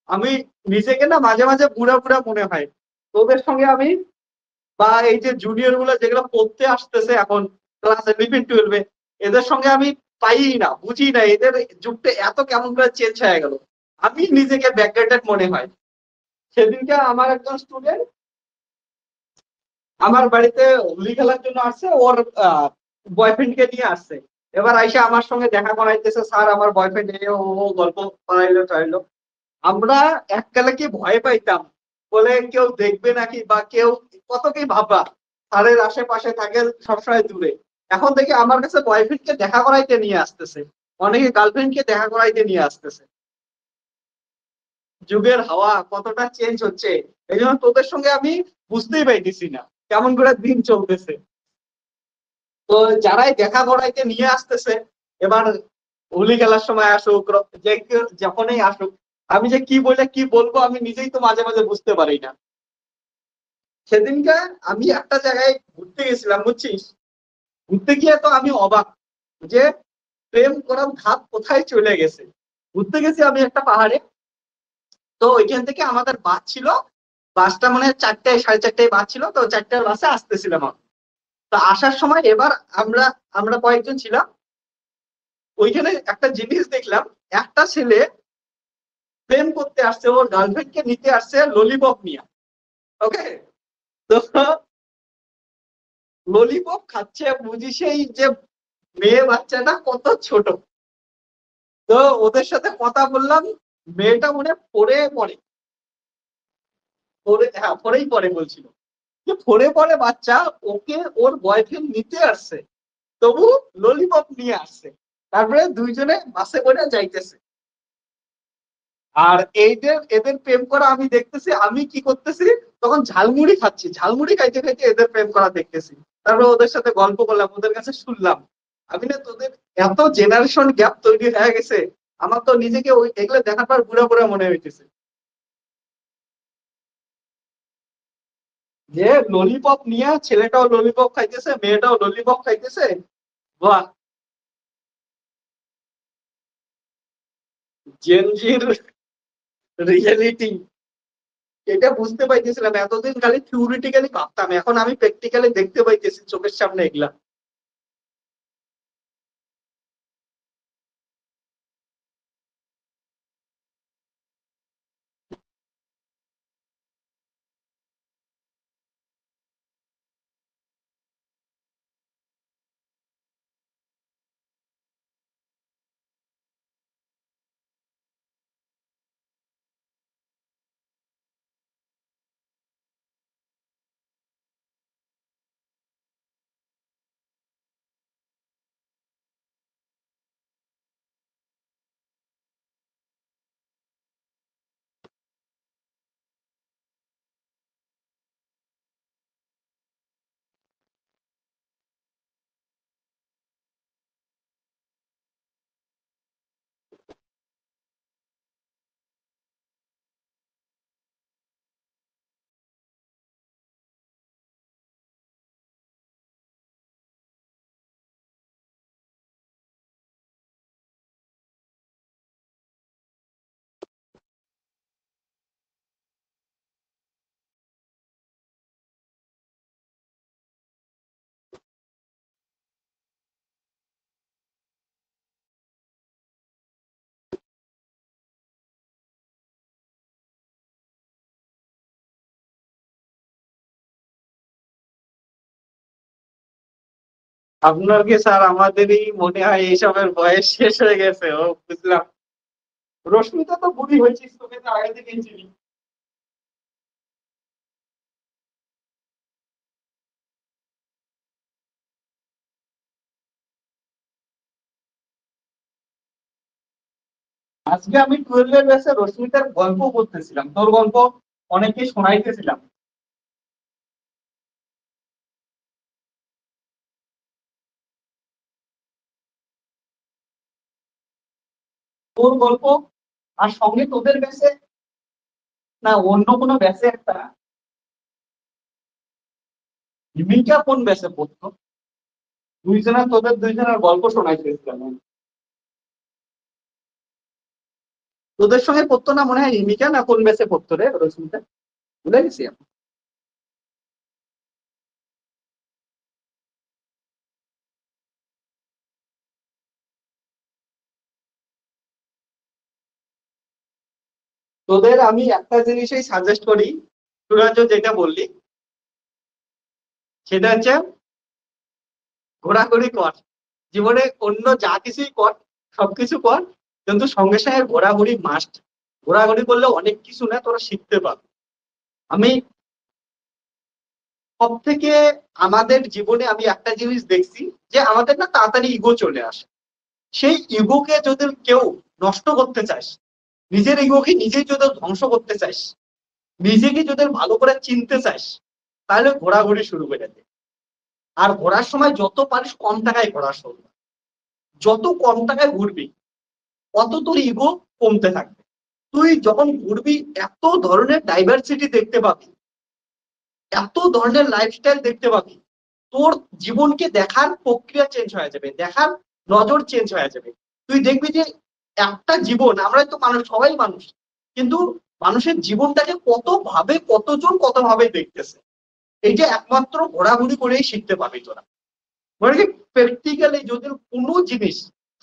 আমি নিজেকে না মাঝে মাঝে বুড়া বুড়া মনে হয় তোদের সঙ্গে আমি, বা এই যে জুনিয়র গুলো যেগুলো পড়তে আসতেছে এখন ক্লাস 11 12-এ, এদের সঙ্গে আমি পাই না, বুঝি না এদের যুগটা এত কেমন করে চেঞ্জ হয়ে গেল, আমি নিজেকে ব্যাকডেটেড মনে হয়। সেদিনকে আমার একজন স্টুডেন্ট আমার বাড়িতে হোলি খেলার জন্য আসছে, ওর বয়ফ্রেন্ড কে নিয়ে আসছে। এবার আইসা আমার সঙ্গে দেখা করাইতেছে, স্যার আমার বয়ফ্রেন্ড, ও ও গল্প করাইলো টাইলো। আমরা এককালে কি ভয় পাইতাম, বলে কেউ দেখবে নাকি, বা কেউ কত কি ভাববা, স্যারের আশেপাশে থাকে সবসময় দূরে। এখন দেখি আমার কাছে বয়ফ্রেন্ড কে দেখা করাইতে নিয়ে আসতেছে, অনেকে গার্লফ্রেন্ড কে দেখা করাইতে নিয়ে আসতেছে। যুগের হাওয়া কতটা চেঞ্জ হচ্ছে, এই জন্য তোদের সঙ্গে আমি বুঝতেই পাইতেছি না কেমন করে দিন চলতেছে। তো যারাই দেখা করাইতে নিয়ে আসতেছে, এবার হোলি খেলার সময় আসুক, যে কেউ যখনই আসুক, আমি যে কি বলে কি বলবো আমি নিজেই তো মাঝে মাঝে বুঝতে পারি না। সেদিনকে আমি একটা জায়গায় ঘুরতে গেছিলাম, বুঝছিস, ঘুরতে গিয়ে তো আমি অবাক যে প্রেম করার ধাপ কোথায় চলে গেছে। ঘুরতে গেছি আমি একটা পাহাড়ে, তো ওইখান থেকে আমাদের বাস ছিল, বাসটা মানে 4টায় 4:30টায় বাস ছিল, তো 4টার বাসে আসতেছিলাম আমি। তো আসার সময় এবার আমরা আমরা কয়েকজন ছিলাম, ওইখানে একটা জিনিস দেখলাম, একটা ছেলে প্রেম করতে আসছে, ওর গার্লফ্রেন্ডকে নিতে আসছে ললিপপ নিয়ে। ওকে, তো ললিপপ খাচ্ছে, বুঝি সেই যে মেয়ে বাচ্চাটা কত ছোট। তো ওদের সাথে কথা বললাম, মেয়েটা মনে পড়ে পড়ে পড়ে, হ্যাঁ পড়েই পড়ে বলছিল যে পড়ে পড়ে বাচ্চা, ওকে ওর বয়ফ্রেন্ড নিতে আসছে, তবু ললিপপ নিয়ে আসছে। তারপরে দুইজনে বাসে করে যাইতেছে। আর এইদের এদের প্রেম করা আমি দেখতেছি, আমি কি করতেছি তখন ঝালমুড়ি খাচ্ছি, ঝালমুড়ি খাইতে খাইতে এদের প্রেম করা দেখতেছি। তারপরে ওদের সাথে গল্প করলাম, ওদের কাছে শুনলাম। আমি না, তোদের এত জেনারেশন গ্যাপ তৈরি হয়ে গেছে, আমার তো নিজেকে ওই এগুলো দেখার পর বুড়া বুড়া মনে হইতেছে। যে ললিপপ নিয়ে ছেলেটাও ললিপপ খাইতেছে, মেয়েটাও ললিপপ খাইতেছে। বাহ, জেনজির রিয়েলিটি, এটা বুঝতে পাইতেছিলাম। এতদিন খালি থিওরিটিক্যালি ভাবতাম, এখন আমি প্র্যাকটিক্যালি দেখতে পাইতেছি চোখের সামনে এগুলা। আপনার কি স্যার আমাদেরই মনে হয় এইসবের বয়স শেষ হয়ে গেছে? ও বুঝলাম, রশ্মিতা তো বুড়ি হয়েছিস, তোকে তো আগে থেকেই চিনি। আজকে আমি 12 ব্যাচে রশ্মিতার গল্প করতেছিলাম, তোর গল্প অনেকে শোনাইতেছিলাম। তোর গল্প, আর সঙ্গে তোদের ব্যাচে, না অন্য কোনো ব্যাচে একটা ভূমিকা কোন ব্যাচে পড়তো, দুইজনের, তোদের দুইজনের গল্প শোনাইতেছিলাম। তোদের সঙ্গে পড়তো না মনে হয় রিমিকা, না কোন ব্যাচে পড়তো রে রশ্মিতা, ভুলে গেছি আমি। তোদের আমি একটা জিনিসই সাজেস্ট করি, সুরাজ যেটা বললি, সেটা হচ্ছে ঘোরাঘুরি কর। জীবনে অন্য যা কিছুই কর, সবকিছু কর, কিন্তু সঙ্গে সঙ্গে ঘোরাঘুরি মাস্ট। ঘোরাঘুরি করলে অনেক কিছু না তোরা শিখতে পারবে। আমি সব থেকে, আমাদের জীবনে আমি একটা জিনিস দেখছি, যে আমাদের না তাড়াতাড়ি ইগো চলে আসে। সেই ইগোকে যদি কেউ নষ্ট করতে চাস, নিজের ইগোকে নিজেই যদি ধ্বংস করতে চাস, নিজেকে যদি ভালো করে চিনতে চাস, তাহলে ঘোরাঘুরি শুরু করে দে। আর ঘোরার সময় যত পারিস কম টাকায় ঘোরা শুরু কর। যত কম টাকায় ঘুরবি, অত তোর ইগো কমতে থাকবে। তুই যখন ঘুরবি, এত ধরনের ডাইভার্সিটি দেখতে পাবি, এত ধরনের লাইফস্টাইল দেখতে পাবি, তোর জীবনকে দেখার প্রক্রিয়া চেঞ্জ হয়ে যাবে, দেখার নজর চেঞ্জ হয়ে যাবে। তুই দেখবি যে একটা জীবন, আমরা তো মানুষ, সবাই মানুষ, কিন্তু মানুষের জীবনটাকে কত ভাবে, কতজন কত ভাবে দেখতেছে, এইটা একমাত্র ঘোরাঘুরি করেই শিখতে পাবি তোরা। মানে কি, প্র্যাকটিক্যালি যদি কোনো জিনিস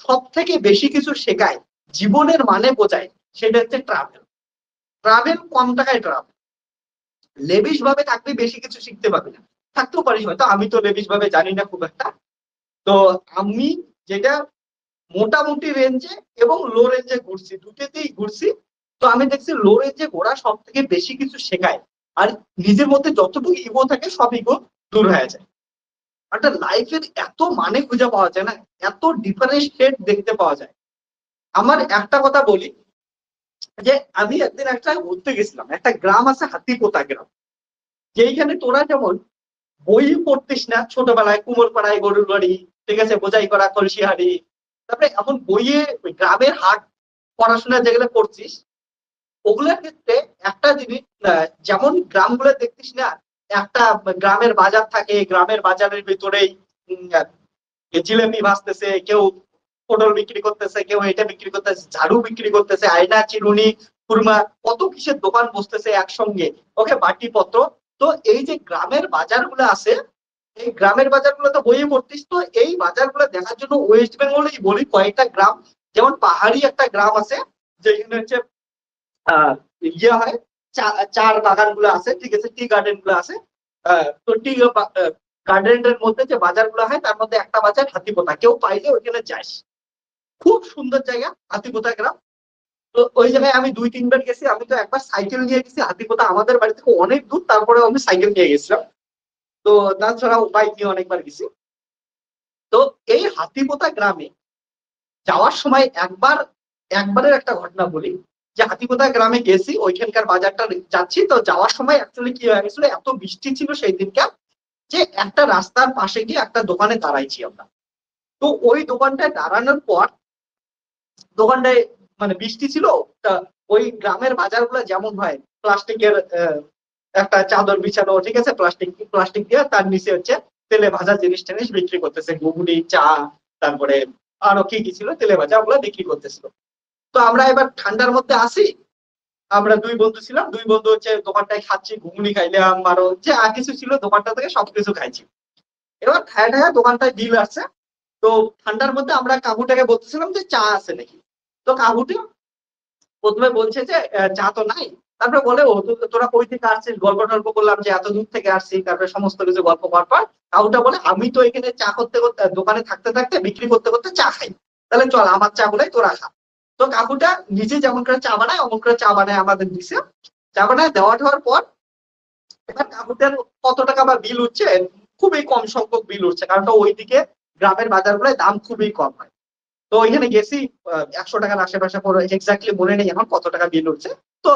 সব থেকে বেশি কিছু শেখায়, জীবনের মানে বোঝায়, সেটা হচ্ছে ট্রাভেল। ট্রাভেল কম টাকায় ট্রাভেল, লেভিশ ভাবে থাকলে বেশি কিছু শিখতে পারবি না, থাকতেও পারিস হয়তো, আমি তো লেভিশ ভাবে জানি না খুব একটা। তো আমি যেটা মোটামুটি রেঞ্জে এবং লো রেঞ্জে ঘুরছি, দুটোতেই ঘুরছি। তো আমি দেখছি লো রেঞ্জে ঘোরা সব থেকে বেশি কিছু শেখায়, আর নিজের মধ্যে যতটুকু ইগো থাকে সব ইগো দূর হয়ে যায়। একটা লাইফের এত মানে খুঁজে পাওয়া যায় না, এত ডিফারেন্সিয়েট দেখতে পাওয়া যায়। আমার একটা কথা বলি, যে আমি একদিন একটা ঘুরতে গেছিলাম, একটা গ্রাম আছে হাতিপোতা গ্রাম, যেইখানে তোরা যেমন বই পড়তিস না ছোটবেলায়, কুমোরপাড়ায় গরুর বাড়ি, ঠিক আছে, বোঝাই করা কলসিহারি, তারপরে এখন বইয়ে ওই গ্রামের হাট পড়াশোনা যেগুলো করছিস, ওগুলোর ক্ষেত্রে একটা জিনিস, যেমন গ্রামগুলো দেখতিস না, একটা গ্রামের বাজার থাকে, গ্রামের বাজারের ভিতরেই জিলেপি ভাজতেছে কেউ, পটল বিক্রি করতেছে কেউ, এটা বিক্রি করতেছে, ঝাড়ু বিক্রি করতেছে, আয়না, চিরুনি, খুরমা, কত কিসের দোকান বসতেছে একসঙ্গে, ওকে, বাটিপত্র। তো এই যে গ্রামের বাজারগুলো আছে, এই গ্রামের বাজারগুলো তো বইয়ে পড়তিস, তো এই বাজারগুলো দেখার জন্য ওয়েস্ট বেঙ্গলেই বলি কয়েকটা গ্রাম, যেমন পাহাড়ি একটা গ্রাম আছে যেখানে হচ্ছে ইয়ে হয়, চার বাগান গুলো আছে, ঠিক আছে, টি গার্ডেন গুলো আছে। তো টি গার্ডেনের মধ্যে যে বাজার গুলো হয় তার মধ্যে একটা বাজার হাতিপোতা, কেউ পাইলে ওইখানে যাস, খুব সুন্দর জায়গা হাতিপোতা গ্রাম। তো ওই জায়গায় আমি 2-3 বার গেছি, আমি তো একবার সাইকেল নিয়ে গেছি, হাতিপোতা আমাদের বাড়ি থেকে অনেক দূর, তারপরে আমি সাইকেল নিয়ে গেছিলাম। তো তাছাড়াও বাইক নিয়ে অনেকবার গেছি। তো এই হাতিপোতা গ্রামে যাওয়ার সময় একবারের একটা ঘটনা বলি, যে হাতিপোতা গ্রামে গেছি, ওইখানকার বাজারটা যাচ্ছি, তো যাওয়ার সময় অ্যাকচুয়ালি কি হয়ে গেছিল, এত বৃষ্টি ছিল সেই দিনকার, যে একটা রাস্তার পাশে গিয়ে একটা দোকানে দাঁড়াইছি আমরা। তো ওই দোকানটায় দাঁড়ানোর পর, দোকানটায় মানে বৃষ্টি ছিল, তা ওই গ্রামের বাজারগুলো যেমন হয়, প্লাস্টিকের একটা চাদর বিছানো, ঠিক আছে, প্লাস্টিক প্লাস্টিক দিয়ে তার নিচে হচ্ছে তেলে ভাজা জিনিস টিনিস বিক্রি করতেছে, ঘুগনি, চা, তারপরে আরো কি কি ছিল তেলে ভাজা, ওগুলো বিক্রি করতেছিল। তো আমরা এবার ঠান্ডার মধ্যে আসি, আমরা 2 বন্ধু ছিলাম, 2 বন্ধু হচ্ছে দোকানটায় খাচ্ছি, ঘুগনি খাইলাম, আরো যে আর কিছু ছিল দোকানটা থেকে সবকিছু খাইছি। এবার খায় খায় দোকানটায় বিল আসছে। তো ঠান্ডার মধ্যে আমরা কাকুটাকে বলতেছিলাম যে চা আছে নাকি। তো কাকুটি প্রথমে বলছে যে চা তো নাই। তারপরে বলে, ও তোরা কই থেকে আসছিস, গল্প টল্প করলাম যে এত দূর থেকে আসছি, তারপরে সমস্ত কিছু গল্প করার পর কাকুটা বলে, আমি তো এখানে চা করতে করতে, দোকানে থাকতে থাকতে, বিক্রি করতে করতে চা খাই, তাহলে চল আমার চা গুলাই তোরা খা। তো কাকুটা নিজে যেমন করে চা বানায় অমন করে চা বানায় আমাদের দিছে। চা বানায় দেওয়ার পর এবার কাকুটার কত টাকা বা বিল উঠছে, খুবই কম সংখ্যক বিল উঠছে, কারণ ওইদিকে গ্রামের বাজারগুলোয় দাম খুবই কম হয়। তো ওইখানে গেছি, 100 টাকার আশেপাশে পড়ে, এক্স্যাক্টলি মনে নেই এখন কত টাকা বিল উঠছে। তো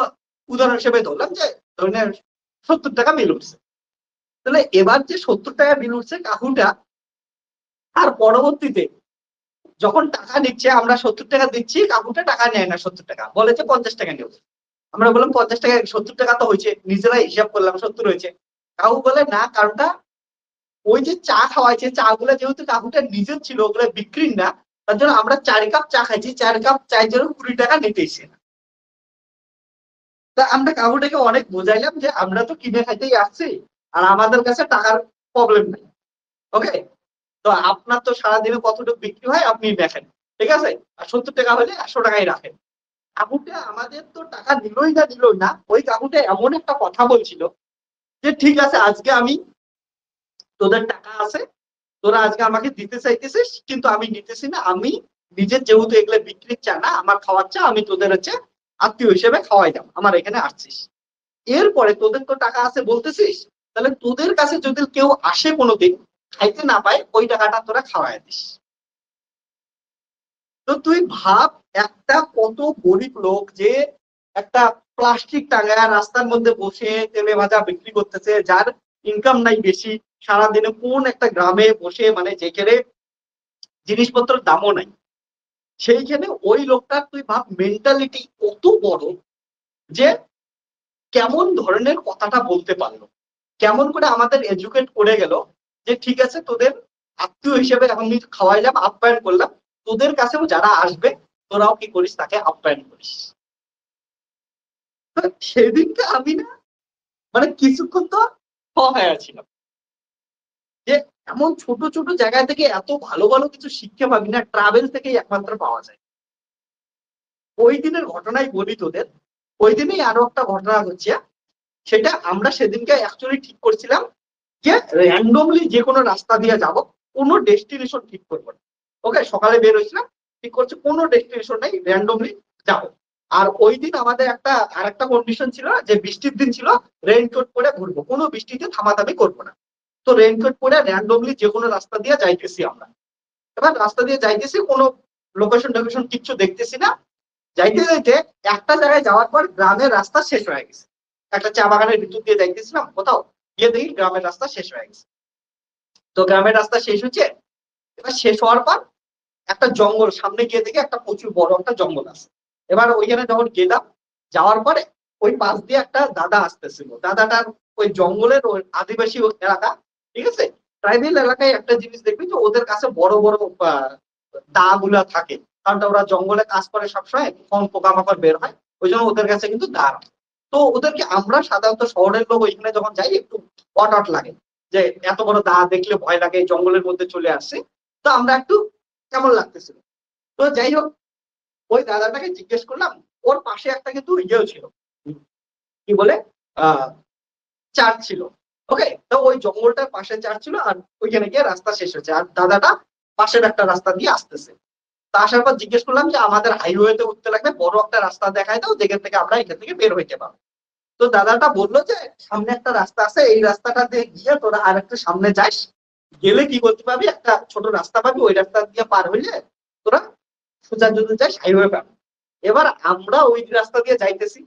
উদাহরণ হিসেবে ধরলাম যে ধরেন 70 টাকা বিল উঠছে। তাহলে এবার যে 70 টাকা বিল উঠছে কাকুটা, আর পরবর্তীতে যখন টাকা নিচ্ছে, আমরা 70 টাকা দিচ্ছি, কাকুটা টাকা নেয় না, 70 টাকা বলে যে 50 টাকা নেব। আমরা বললাম 50 টাকা, 70 টাকা তো হয়েছে, নিজেরাই হিসাব করলাম 70 হয়েছে। কাকু বলে না, কারণটা ওই যে চা খাওয়াইছে, চা গুলা যেহেতু কাকুটা নিজের ছিল, ওগুলো বিক্রির না, তার জন্য আমরা 4 কাপ চা খাইছি, 4 কাপ চায়ের জন্য 20 টাকা নিতেইছে না। তা আমরা কাকুটাকে অনেক বোঝাইলাম যে আমরা তো কিনে খাইতেই আসছি, আর আমাদের কাছে টাকার প্রবলেম নেই, ওকে, তো আপনার তো সারাদিনে কতটুকু বিক্রি হয় আপনি দেখেন, ঠিক আছে, আর 70 টাকা হলে 100 টাকাই রাখেন। কাকুটা আমাদের তো টাকা নিলই না, ওই কাকুটা এমন একটা কথা বলছিল যে ঠিক আছে, আজকে আমি, তোদের টাকা আছে, তোরা আজকে আমাকে দিতে চাইতেছিস, কিন্তু আমি নিতেছি না, আমি নিজের যেহেতু এগুলো বিক্রির চা না, আমার খাওয়ার চা, আমি তোদের হচ্ছে আত্মীয় হিসেবে খাওয়াই দাম, আমার এখানে আসছিস, এরপরে তোদের তো টাকা আছে বলতেছিস, তাহলে তোদের কাছে যদি কেউ আসে কোনোদিন, খাইতে না পায়, ওই টাকাটা তোরা খাওয়াই দিস। তো তুই ভাব, একটা কত গরিব লোক, যে একটা প্লাস্টিক টাঙায় রাস্তার মধ্যে বসে তেলে ভাজা বিক্রি করতেছে, যার ইনকাম নাই বেশি, সারাদিনে কোন একটা গ্রামে বসে, মানে যেখানে জিনিসপত্রের দামও নাই, সেইখানে ওই লোকটার তুই ভাব মেন্টালিটি কত বড়, যে কেমন ধরনের কথাটা বলতে পারলো, কেমন করে আমাদের এডুকেট করে গেল, যে ঠিক আছে, তোদের আত্মীয় হিসেবে এখন খাওয়াইলাম, আপ্যায়ন করলাম, তোদের কাছেও যারা আসবে তোরাও কি করিস, তাকে আপ্যায়ন করিস। সেদিনকে আমি না, মানে কিছুক্ষণ তো হয়ে ছিলাম, যে এমন ছোট ছোট জায়গা থেকে এত ভালো ভালো কিছু শিক্ষা পাবি না, ট্রাভেল থেকেই একমাত্র পাওয়া যায়। ওই দিনের ঘটনাই বলি তোদের। ওই দিনেই আরো একটা ঘটনা হচ্ছে, সেটা আমরা সেদিনকে অ্যাকচুয়ালি ঠিক করছিলাম যে র্যান্ডমলি যে কোনো রাস্তা দিয়ে যাব, কোনো ডেস্টিনেশন ঠিক করবো না। ওকে, সকালে বের হয়েছিলাম, ঠিক করছে কোনো ডেস্টিনেশন নেই, র্যান্ডমলি যাবো। আর ওই দিন আমাদের আর একটা কন্ডিশন ছিল যে বৃষ্টির দিন ছিল, রেইনকোট পরে ঘুরবো, কোনো বৃষ্টিতে থামাথামি করবো না। তো রেইনকোট পরে র্যান্ডমলি যে কোনো রাস্তা দিয়ে যাইতেছি আমরা। এবার রাস্তা দিয়ে যাইতেছি, কোনো লোকেশন টোকেশন কিচ্ছু দেখতেছি না। যাইতে যাইতে একটা জায়গায় যাওয়ার পর গ্রামের রাস্তা শেষ হয়ে গেছে। একটা চা বাগানের ভিতর দিয়ে যাইতেছিলাম কোথাও, গিয়ে দেখি গ্রামের রাস্তা শেষ হয়ে গেছে। তো গ্রামের রাস্তা শেষ হচ্ছে, এবার শেষ হওয়ার পর একটা জঙ্গল, সামনে গিয়ে দেখি একটা প্রচুর বড় একটা জঙ্গল আছে। এবার ওইখানে যখন গেলাম, যাওয়ার পরে ওই পাশ দিয়ে একটা দাদা আসতেছিল। দাদাটার ওই জঙ্গলের ওই আদিবাসী এলাকা, ঠিক আছে, ট্রাইবেল এলাকায় একটা জিনিস দেখবি যে ওদের কাছে বড় বড় দা গুলা থাকে, কারণ ওরা জঙ্গলে কাজ করে সবসময়, কখন পোকামাকড় বের হয়, ওই জন্য ওদের কাছে কিন্তু দা। তো ওদেরকে আমরা সাধারণত শহরের লোক ওইখানে যখন যাই একটু অট লাগে, যে এত বড় দা দেখলে ভয় লাগে, জঙ্গলের মধ্যে চলে আসছে। তো আমরা একটু কেমন লাগতেছিল। তো যাই হোক, ওই দাদাটাকে জিজ্ঞেস করলাম, ওর পাশে একটা কিন্তু ইয়েও ছিল, কি বলে, আহ চার্চ ছিল। ওকে, তো ওই জঙ্গলটার পাশে চার্চ ছিল, আর ওইখানে গিয়ে রাস্তা শেষ হচ্ছে, আর দাদাটা পাশের একটা রাস্তা দিয়ে আসতেছে। তা আসার পর জিজ্ঞেস করলাম যে আমাদের হাইওয়েতে উঠতে লাগবে, বড় একটা রাস্তা দেখায় দাও যেখান থেকে আমরা এখান থেকে বের হইতে পারবো। তো দাদাটা বললো যে সামনে একটা রাস্তা আছে, এই রাস্তাটা দিয়ে গিয়ে তোরা আর একটু সামনে যাস, গেলে কি করতে পারবি, একটা ছোট রাস্তা পাবি, ওই রাস্তা দিয়ে পার হইলে তোরা সোজা যদি যাস হাইওয়ে পাবি। এবার আমরা ওই রাস্তা দিয়ে যাইতেছি,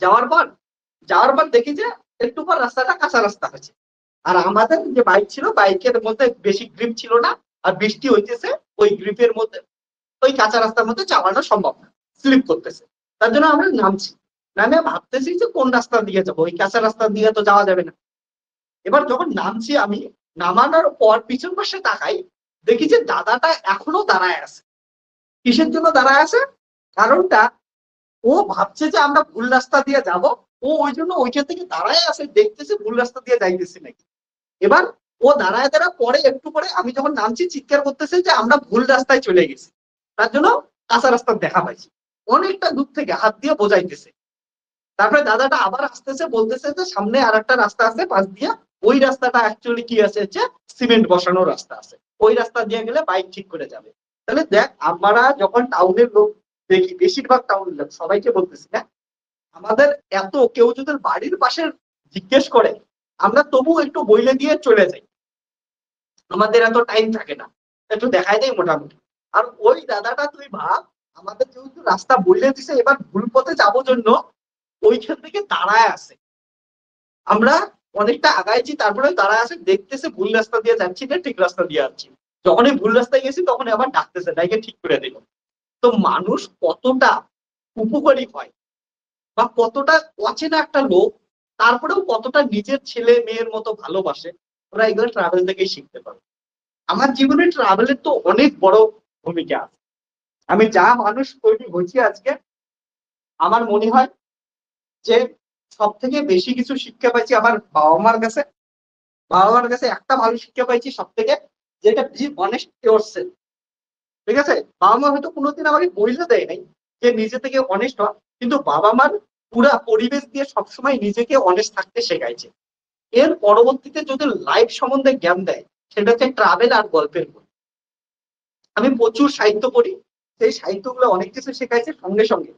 যাওয়ার পর দেখি যে একটু পর রাস্তাটা কাঁচা রাস্তা হয়েছে। আর আমাদের যে বাইক ছিল, বাইকের মধ্যে বেশি গ্রিপ ছিল না, আর বৃষ্টি হইতেছে, ওই গ্রিপের মধ্যে ওই কাঁচা রাস্তার মধ্যে চালানো সম্ভব না, স্লিপ করতেছে। তার জন্য আমরা নামছি, নামে ভাবতেছি যে কোন রাস্তা দিয়ে যাবো, ওই কাঁচা রাস্তা দিয়ে তো যাওয়া যাবে না। এবার যখন নামছি আমি, নামানোর পর পিছন পাশে তাকাই, দেখি যে দাদাটা এখনো দাঁড়ায় আছে। কিসের জন্য দাঁড়ায় আছে? কারণটা, ও ভাবছে যে আমরা ভুল রাস্তা দিয়ে যাব, ও ওই জন্য ওইখান থেকে দাঁড়ায় আছে, দেখতেছে ভুল রাস্তা দিয়ে যাইতেছি নাকি। এবার ও দাঁড়ায় পরে একটু পরে আমি যখন নামছি, চিৎকার করতেছে যে আমরা ভুল রাস্তায় চলে গেছি। তার জন্য কাঁচা রাস্তার দেখা পাইছি, অনেকটা দূর থেকে হাত দিয়ে বোঝাইতেছে। তারপরে দাদাটা আবার আসতেছে, বলতেছে যে সামনে আর একটা রাস্তা আছে পাশ দিয়ে, ওই রাস্তাটা অ্যাকচুয়ালি কি আছে হচ্ছে সিমেন্ট বসানোর রাস্তা আছে, ওই রাস্তা দিয়ে গেলে বাইক ঠিক করে যাবে। তাহলে দেখ, আমরা যখন টাউনের লোক দেখি, বেশিরভাগ টাউনের লোক, সবাইকে বলতেছি না, আমাদের এত কেউ যদি বাড়ির পাশে জিজ্ঞেস করে, আমরা তবু একটু বইলে দিয়ে চলে যাই, আমাদের এত টাইম থাকে না, একটু দেখাই দেয় মোটামুটি। আর ওই দাদাটা তুই ভাব, আমাদের যেহেতু রাস্তা বইলে দিছে, এবার ভুল পথে যাবো জন্য ওইখান থেকে দাঁড়ায় আছে। আমরা অনেকটা আগাইছি, তারপরে দাঁড়ায় আছে, দেখতেছে ভুল রাস্তা দিয়ে যাচ্ছি না ঠিক রাস্তা দিয়ে যাচ্ছি। যখনই ভুল রাস্তায় গেছি তখন আবার ডাকতেছে, ডাইকে ঠিক করে দিল। তো মানুষ কতটা উপকারী হয়, বা কতটা অচেনা একটা লোক, তারপরেও কতটা নিজের ছেলে মেয়ের মতো ভালোবাসে, ওরা এগুলো ট্রাভেল থেকেই শিখতে পারে। আমার জীবনে ট্রাভেলের তো অনেক বড় ভূমিকা আছে। আমি যা মানুষ তৈরি হয়েছি আজকে, আমার মনে হয় যে সব থেকে বেশি কিছু শিক্ষা পাইছি আমার বাবা মার কাছে। বাবা মার কাছে একটা ভালো শিক্ষা পাইছি সব থেকে, যেটা বি অনেস্ট ইয়োরসেলফ। ঠিক আছে, বাবা মা হয়তো কোনোদিন আমাকে বইলে দেয় নাই যে নিজে থেকে অনেস্ট হ, কিন্তু বাবা মার পুরা পরিবেশ দিয়ে সবসময় নিজেকে অনেস্ট থাকতে শেখাইছে। এর পরবর্তীতে যদি লাইফ সম্বন্ধে জ্ঞান দেয়, সেটা হচ্ছে ট্রাভেল আর গল্পের বই। আমি প্রচুর সাহিত্য পড়ি, সেই সাহিত্যগুলো অনেক কিছু শেখাইছে, সঙ্গে সঙ্গে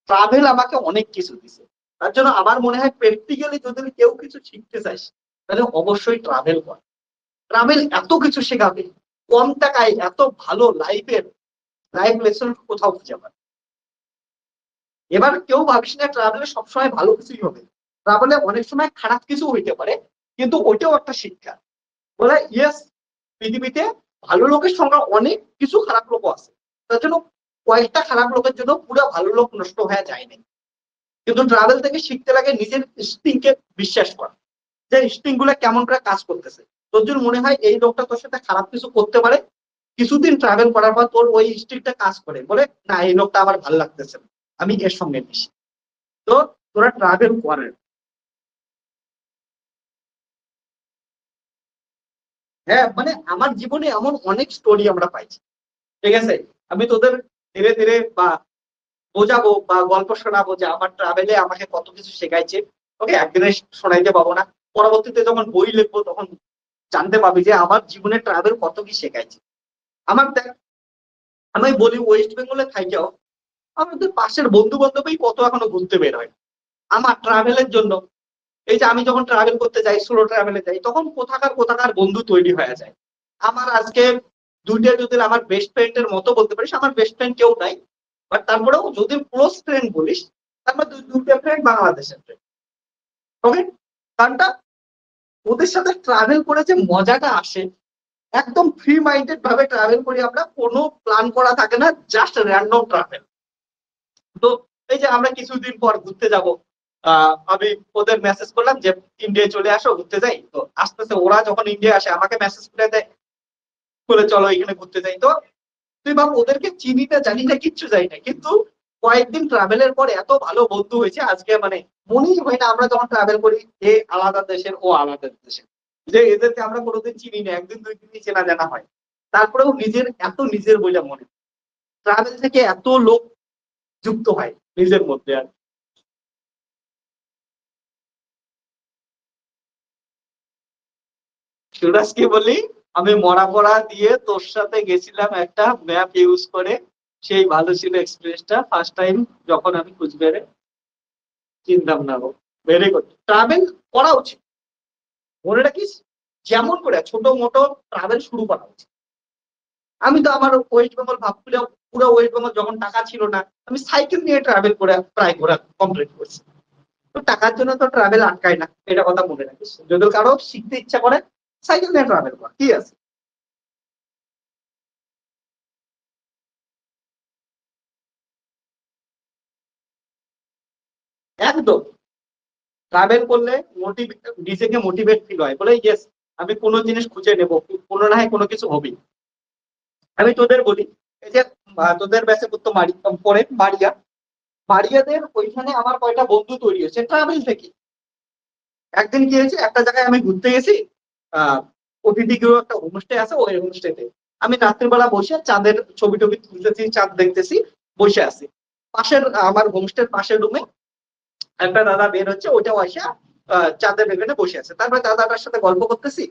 ট্রাভেল আমাকে অনেক কিছু দিছে। তার জন্য আমার মনে হয় প্র্যাকটিক্যালি যদি কেউ কিছু শিখতে চাস, তাহলে অবশ্যই ট্রাভেল কর। ট্রাভেল এত কিছু শেখাবে, কম টাকায় এত ভালো লাইফ লেসন কোথাও খুঁজে পাবে। এবার কেউ ভাবিস না ট্রাভেলে সবসময় ভালো কিছুই হবে, ট্রাভেলে অনেক সময় খারাপ কিছু হইতে পারে, কিন্তু ওইটাও একটা শিক্ষা। বলে ইয়েস, পৃথিবীতে ভালো লোকের সংখ্যা অনেক, কিছু খারাপ লোকও আছে। তার জন্য কয়েকটা খারাপ লোকের জন্য পুরো ভালো লোক নষ্ট হয়ে যায় না। কিন্তু ট্রাভেল থেকে শিখতে লাগে নিজের ইনস্টিংক্টকে বিশ্বাস করা, যে ইনস্টিংক্ট গুলো কেমন করে কাজ করতেছে। তোর যদি মনে হয় এই লোকটা তোর সাথে খারাপ কিছু করতে পারে, কিছুদিন ট্রাভেল করার পর তোর ওই ইনস্টিংক্টটা কাজ করে, বলে না এই লোকটা আমার ভালো লাগতেছে না, আমি এর সঙ্গে মিশি। তো তোরা ট্রাভেল করেন। হ্যাঁ, মানে আমার জীবনে এমন অনেক স্টোরি আমরা পাইছি। ঠিক আছে, আমি তোদের ধীরে ধীরে বা বোঝাবো বা গল্প শোনাবো যে আমার ট্রাভেলে আমাকে কত কিছু শেখাইছে। ওকে, একদিনে শোনাইতে পাবো না, পরবর্তীতে যখন বই লিখবো তখন জানতে পারবি যে আমার জীবনে ট্রাভেল কত কি শেখাইছে। আমার দেখ, আমি বলি ওয়েস্ট বেঙ্গলে থাইকেও আমাদের পাশের বন্ধু বান্ধবই কত এখনো ঘুরতে বের হয় আমার ট্রাভেলের জন্য। এই যে আমি যখন ট্রাভেল করতে যাই, সোলো ট্রাভেলে যাই, তখন কোথাকার কোথাকার বন্ধু তৈরি হয়ে যায়। আমার আজকে দুইটা যদি আমার বেস্ট ফ্রেন্ডের মতো বলতে পারিস, আমার বেস্ট ফ্রেন্ড কেউ নাই, বাট তারপরেও যদি ক্লোজ ফ্রেন্ড বলিস, তারপর দুইটা ফ্রেন্ড বাংলাদেশের ফ্রেন্ড। ওকে, কারণটা ওদের সাথে ট্রাভেল করে যে মজাটা আসে, একদম ফ্রি মাইন্ডেড ভাবে ট্রাভেল করি আমরা, কোনো প্ল্যান করা থাকে না, জাস্ট র্যান্ডম ট্রাভেল। তো এই যে আমরা কিছুদিন পর ঘুরতে যাব, আমি ওদের মেসেজ করলাম যে ইন্ডিয়া চলে আসো ঘুরতে যাই, তো আস্তে আস্তে ওরা যখন ইন্ডিয়া আসে আমাকে মেসেজ করে দেয়, বলে চলো এখানে ঘুরতে যাই। তো তুই ভাব, ওদেরকে চিনি না জানি না কিচ্ছু যাই না, কিন্তু কয়েকদিন ট্রাভেলের পর এত ভালো বন্ধু হয়েছে আজকে, মানে মনেই হয় না আমরা যখন ট্রাভেল করি এ আলাদা দেশের ও আলাদা দেশের, যে এদেরকে আমরা কোনোদিন চিনি না, একদিন দুই দিনই চেনা জানা হয়, তারপরেও নিজের এত নিজের বলে মনে। ট্রাভেল থেকে এত লোক যুক্ত হয় নিজের মধ্যে। আর সুরাজ কি বলি, আমি মরা পড়া দিয়ে তোর সাথে গেছিলাম একটা ম্যাপ ইউজ করে, সেই ভালো ছিল এক্সপিরিয়েন্সটা, ফার্স্ট টাইম যখন আমি কুচবিহারে চিনতাম না। ভেরি গুড, ট্রাভেল করা উচিত, মনে রাখিস, যেমন করে ছোট মোটো ট্রাভেল শুরু করা উচিত। আমি তো আমার ওয়েস্ট বেঙ্গল ভাবছিলাম, পুরো ওয়েস্ট বেঙ্গল যখন টাকা ছিল না, আমি সাইকেল নিয়ে ট্রাভেল করে প্রায় ঘোরা কমপ্লিট করছি। তো টাকার জন্য তো ট্রাভেল আটকায় না, এটা কথা মনে রাখিস। যদি কারো শিখতে ইচ্ছা করে, সাইকেল নিয়ে ট্রাভেল কর, কি আছে। একদম, ট্রাভেল করলে নিজেকে মোটিভেট ফিল হয়, বলে ইয়েস আমি কোনো জিনিস খুঁজে নেবো, কোনো না হয় কোনো কিছু হবে। আমি তোদের বলি, এই যে তোদের ব্যাচে করতো পরে মারিয়া, মারিয়াদের ওইখানে আমার কয়টা বন্ধু তৈরি হয়েছে ট্রাভেল থেকে। একদিন কি হয়েছে, একটা জায়গায় আমি ঘুরতে গেছি, আহ অতিথি গৃহ একটা হোমস্টে আছে, ওই হোমস্টেতে আমি রাত্রিবেলা বসে চাঁদের ছবি টবি তুলতেছি, চাঁদ দেখতেছি, বসে আছি। পাশের আমার হোমস্টের পাশের রুমে একটা দাদা বের হচ্ছে, ওইটাও আসে চাঁদের এখানে বসে আছে। তারপরে দাদাটার সাথে গল্প করতেছি,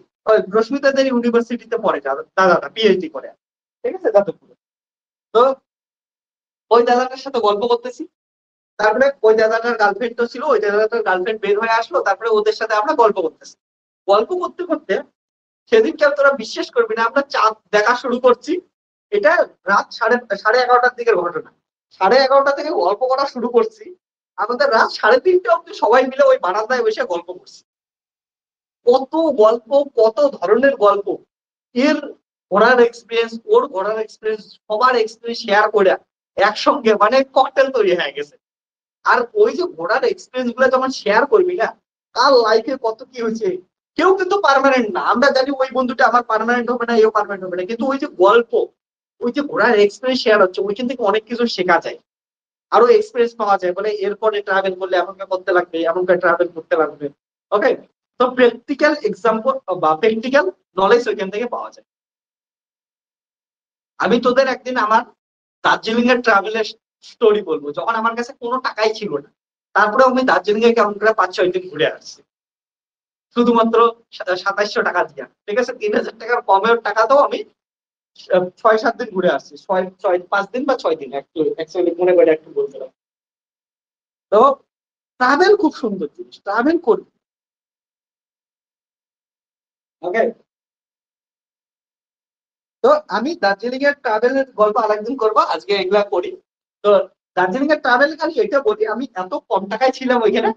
রশ্মিতাদের ইউনিভার্সিটিতে পড়ে দাদাটা পিএইচডি করে, ঠিক আছে, যাদবপুরে। তো ওই দাদাটার সাথে গল্প করতেছি, তারপরে ওই দাদাটার গার্লফ্রেন্ড তো ছিল, ওই দাদাটার গার্লফ্রেন্ড বের হয়ে আসলো, তারপরে ওদের সাথে আমরা গল্প করতেছি। গল্প করতে করতে সেদিনকে তোরা বিশ্বাস করবি না, আমরা চাঁদ দেখা শুরু করছি। এটা রাত সাড়ে 11টার দিকের ঘটনা। 11:30 থেকে গল্প করা শুরু করছি, আমাদের রাত 3:30 অব্দি সবাই মিলে ওই বারান্দায় বসে গল্প করছি। কত গল্প, কত ধরনের গল্প, এর ঘোরার এক্সপিরিয়েন্স, ওর ঘোরার এক্সপিরিয়েন্স, সবার এক্সপিরিয়েন্স শেয়ার করে একসঙ্গে মানে ককটেল তৈরি হয়ে গেছে। আর ওই যে ঘোরার এক্সপিরিয়েন্স গুলো যখন শেয়ার করবি না, কার লাইফে কত কি হয়েছে, কেউ কিন্তু পার্মানেন্ট না। আমরা জানি ওই বন্ধুটা আমার পার্মানেন্ট হবে না, এও পার্মানেন্ট হবে না, কিন্তু ওই যে গল্প, ওই যে ঘোরার এক্সপিরিয়েন্স শেয়ার হচ্ছে, ওইখান থেকে অনেক কিছু শেখা যায়, আরো এক্সপিরিয়েন্স পাওয়া যায়, বলে এরপরে ট্রাভেল করলে এমনটা করতে লাগবে, এমনটা ট্রাভেল করতে লাগবে। ওকে, তো প্র্যাকটিক্যাল এক্সাম্পল বা প্র্যাকটিক্যাল নলেজ ওইখান থেকে পাওয়া যায়। আমি তোদের একদিন আমার দার্জিলিং এর ট্রাভেলের স্টোরি বলবো, যখন আমার কাছে কোনো টাকাই ছিল না, তারপরে আমি দার্জিলিং এ কেমন করে 5-6 দিন ঘুরে আসছি, শুধুমাত্র 2700 টাকা দিয়ে, ঠিক আছে, 3000 টাকার কমের টাকা তো আমি 6-7 দিন ঘুরে আসছি, 5 দিন বা 6 দিন, একটু অ্যাকচুয়ালি মনে করে একটু বলছিলাম। তো ট্রাভেল খুব সুন্দর জিনিস, ট্রাভেল করবি। ওকে, তো আমি দার্জিলিং এর ট্রাভেলের গল্প আরেকদিন করবো, আজকে এগুলা করি। তো দার্জিলিং এর ট্রাভেল খালি এটা বলি, আমি এত কম টাকায় ছিলাম ওইখানে।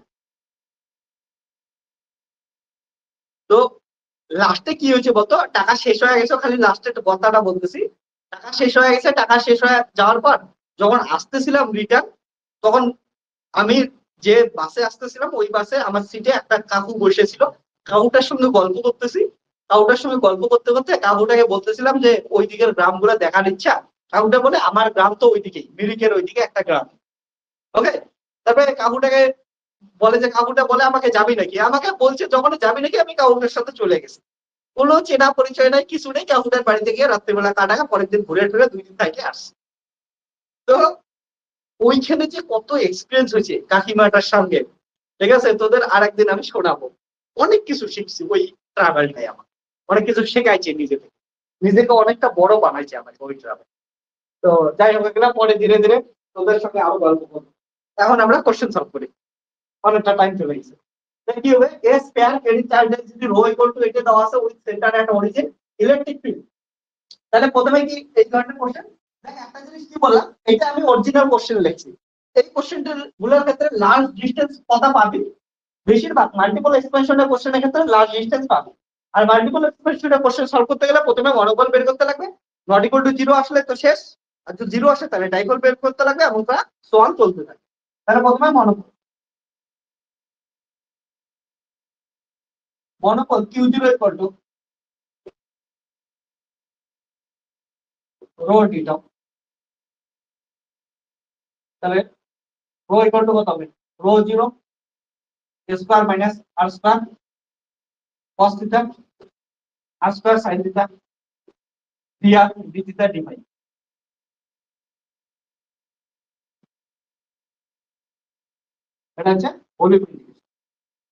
তো লাস্টে কি হয়েছে বলতো, টাকা শেষ হয়ে গেছে, খালি লাস্টে কথাটা বলতেছি। টাকা শেষ হয়ে গেছে, টাকা শেষ হয়ে যাওয়ার পর যখন আসতেছিলাম রিটার্ন, তখন আমি যে বাসে আসতেছিলাম, ওই বাসে আমার সিটে একটা কাকু বসেছিল, কাকুটার সঙ্গে গল্প করতেছি। কাকুটার সঙ্গে গল্প করতে করতে কাকুটাকে বলতেছিলাম যে ওই দিকের গ্রামগুলো দেখার ইচ্ছা। কাকুটা বলে আমার গ্রাম তো ওইদিকেই, মিরিকের ওইদিকে একটা গ্রাম। ওকে, তারপরে কাকুটাকে বলে যে, কাকুটা বলে আমাকে যাবি নাকি, আমাকে বলছে যখন যাবি নাকি, আমি কাকুটার সাথে চলে গেছি। কোনো চেনা পরিচয় নাই, কিছু নেই, কাকুটার বাড়িতে গিয়ে রাত্রিবেলা কাটাকা, পরের দিন ঘুরে টুরে 2 দিন থেকে আসছে। তো ওইখানে যে কত এক্সপিরিয়েন্স হয়েছে কাকিমাটার সঙ্গে, ঠিক আছে, তোদের আরেকদিন আমি শোনাবো। অনেক কিছু শিখছি ওই ট্রাভেলটাই, আমার অনেক কিছু শেখাইছে, নিজেকে অনেকটা বড় বানাইছে আমাকে ওই ট্রাভেল। তো যাই হোক, এগুলা পরে ধীরে ধীরে তোদের সঙ্গে আরো গল্প করবো। এখন আমরা কোশ্চেন সলভ করি, অনেকটা টাইম চলে গেছে। কি হবে, এ স্কয়ার এর charge density rho equal to এটা দেওয়া আছে with centre at origin electric field. তাহলে প্রথমে কি এই ধরনের কোশ্চেন, দেখ একটা জিনিস কি বললাম, এটা আমি অরিজিনাল কোশ্চেন লিখছি। এই কোশ্চেনটা গুলোর ক্ষেত্রে লার্জ ডিসটেন্স কথা পাবি, বেশিরভাগ মাল্টিপল এক্সপেনশনের কোশ্চেনের ক্ষেত্রে লার্জ ডিসটেন্স পাবি। আর মাল্টিপল এক্সপেনশনের কোশ্চেন সলভ করতে গেলে প্রথমে মনোবল বের করতে লাগবে, নট ইকুয়াল টু জিরো আসলে তো শেষ, আর যদি জিরো আসে তাহলে ডাইপোল বের করতে লাগবে, এবং তারা সোয়াল চলতে থাকে। তাহলে প্রথমে মনোবল, q zero equal to rho d tau. তাহলে রো ইকুয়াল টু কত হবে, rho zero square minus r square cos theta r square sin theta dr d theta d phi. এটা হচ্ছে ওলিক ইন্টিগ্রেশন,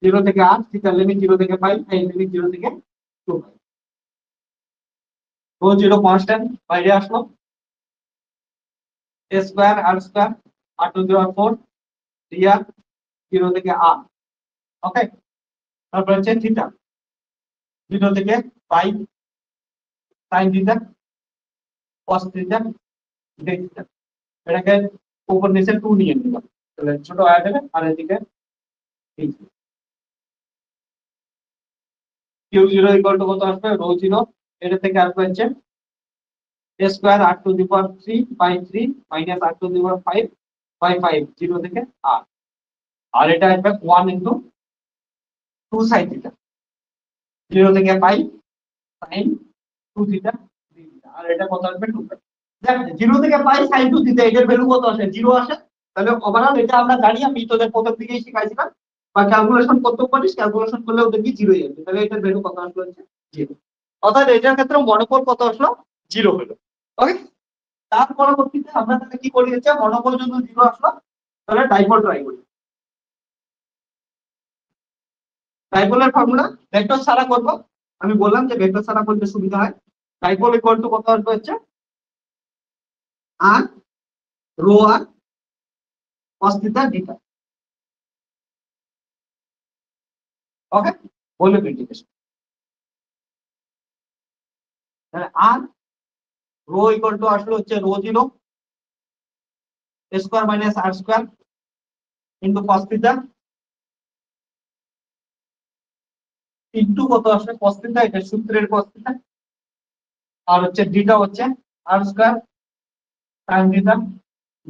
0 থেকে r থিটা লিমিট 0 থেকে পাই, এই limit 0 থেকে 2 পাই। Rho zero constant বাইরে আসলো, a square r square r to the power 4 dr 0 থেকে r। ওকে, তারপর হচ্ছে থিটা 0 থেকে pi sin theta cos theta d theta. এটাকে উপর নিচে 2 নিয়ে নিলাম, তাহলে ছোট হয়ে যাবে, আর এদিকে কিউ জিরো ইকুয়াল টু কত আসবে, রো জিরো এটা থেকে আসবে হচ্ছে a square r to the power 3 by 3 minus r to the power 5 by 5 0 থেকে r। আর এটা আসবে 1 ইনটু 2 sin থিটা 0 থেকে pi sin 2 theta d theta. আর এটা কত আসবে 2 পাই। দেখ 0 থেকে পাই sin 2 থিটা এটার ভ্যালু কত আসে, 0 আসে। তাহলে ওভারঅল এটা আমরা জানি, আমি তোদের প্রথম দিকেই শিখাইছিলাম, বা ক্যালকুলেশন করতে পারিস, ক্যালকুলেশন করলেও দেখবি 0 আসবে। তাহলে এটার ভ্যালু কত আসলো হচ্ছে 0। অর্থাৎ এটার ক্ষেত্রে মনোপল কত আসলো, 0 হলো। ওকে, তার পরবর্তীতে আমরা তাহলে কি করি হচ্ছে, মনোপল যদি 0 আসলো তাহলে ডাইপোল ট্রাই করি। ডাইপোলের ফর্মুলা ভেক্টর ছাড়া করব, আমি বললাম যে ভেক্টর ছাড়া করলে সুবিধা হয়। ডাইপোল ইকুয়াল টু কত আসবে হচ্ছে r rho r cos theta d theta. Okay, বলে ইন্টিগ্রেশন, তাহলে আর রো ইকুয়াল টু আসলে হচ্ছে rho zero square minus r square into cos theta into কত আসলে cos থিটা, এটা সূত্রের cos থিটা, আর হচ্ছে ডিটা হচ্ছে r square sin theta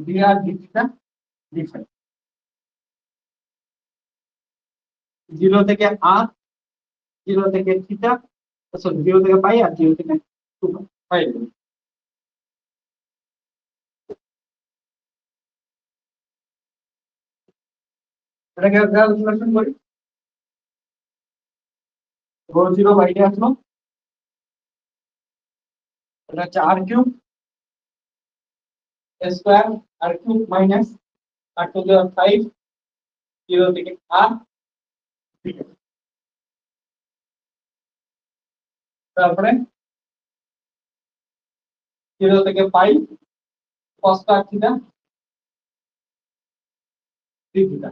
dr d theta d phi. 0 থেকে r 0 থেকে থিটা, সরি 0 থেকে পাই আর 0 থেকে 2 পাই। এটাকে ক্যালকুলেশন করি, রো জিরো বাইরে আসলো, এটা হচ্ছে r cube square r cube minus r two the power 5 0 থেকে r থিটা। তারপরে 0 থেকে pi cos square theta d theta,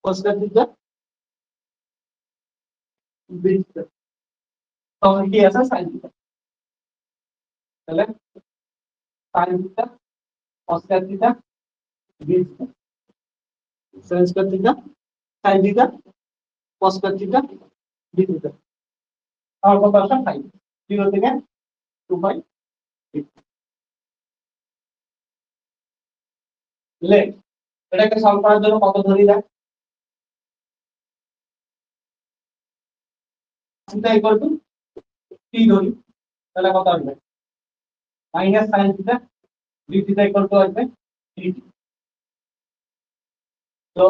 cos square theta d theta, তখন কি আছে sin থিটা। তাহলে sin theta cos square theta d theta, sin square theta sin theta cos square theta d theta. আর কত আসে 5, 0 থেকে 2 পাই। লে এটাকে সলভ করার জন্য কত ধরি দেখ, থিটা ইকুয়াল টু t ধরি, তাহলে কত আসবে minus sin theta d theta equal to আসবে dt। তো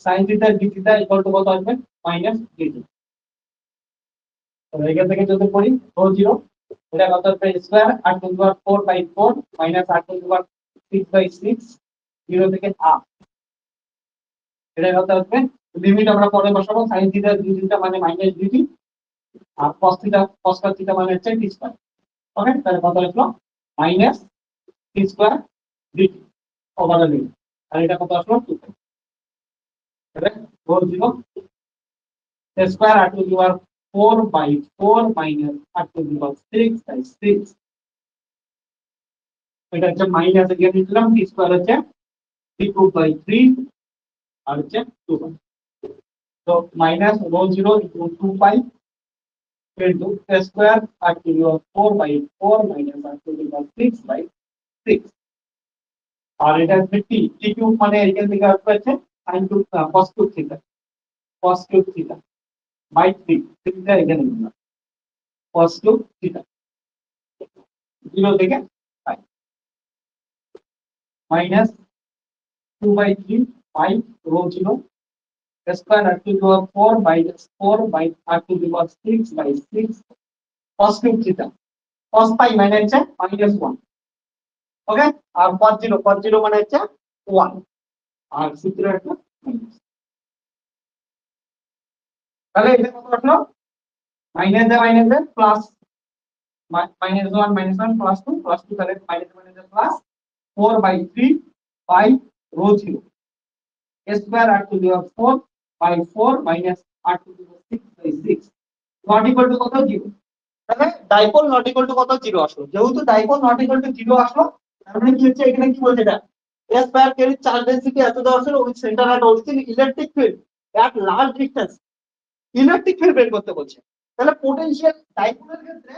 sin theta d theta equal to কত আসবে মাইনাস dt। তো এখান থেকে যদি করি রো জিরো এটা কত হবে square r to the power 4/4 minus r to the power 6/6 0 থেকে হাফ। এটা কত হবে লিমিট আমরা পরে বসাবো sin থিটা d থিটা মানে মাইনাস dt আর cos থিটা মানে হচ্ছে t স্কয়ার। ওকে তাহলে কত আসলো minus t square dt over the limit. আর এটা কত আসলো 2 তাহলে 4 0 square r to the power 4/4 minus r to the power 6/6 এটা হচ্ছে মাইনাস এখানে দিলাম t স্কয়ার হচ্ছে 3/3 আর হচ্ছে 2 তো minus rho 0 into 2 pi into a square r to the power 4/4 minus r to the power 6/6 আর এটা হচ্ছে t কিউব মানে এখান থেকে আসবে হচ্ছে sin cube cos cube theta by 3 theta এখানে নিলাম cos কিউব থিটা 0 থেকে 5 minus 2/3 pi rho 0 square r to the power 4 minus 4 by r to the power 6/6 cos cube theta cos pi মানে হচ্ছে -1 ওকে আর cos 0 মানে হচ্ছে 1 আর সূত্র একটা তাহলে এটা কত আসলো মাইনাস প্লাস -1 প্লাস 2 তাহলে minus plus 4/3 pi rho 0 square r to the power 4/4 minus r to the power 6/6 not equal to কত 0 তাহলে ডাইপোল নট ইকুয়াল টু কত 0 আসলো যেহেতু ডাইপোল নট ইকুয়াল টু 0 আসলো তার মানে কি হচ্ছে এখানে কি বলছে এটা s square carry charge density এত দেওয়া আছে with centre at origin electric field at large distance electric field বের করতে বলছে তাহলে পোটেনশিয়াল ডাইপোলের ক্ষেত্রে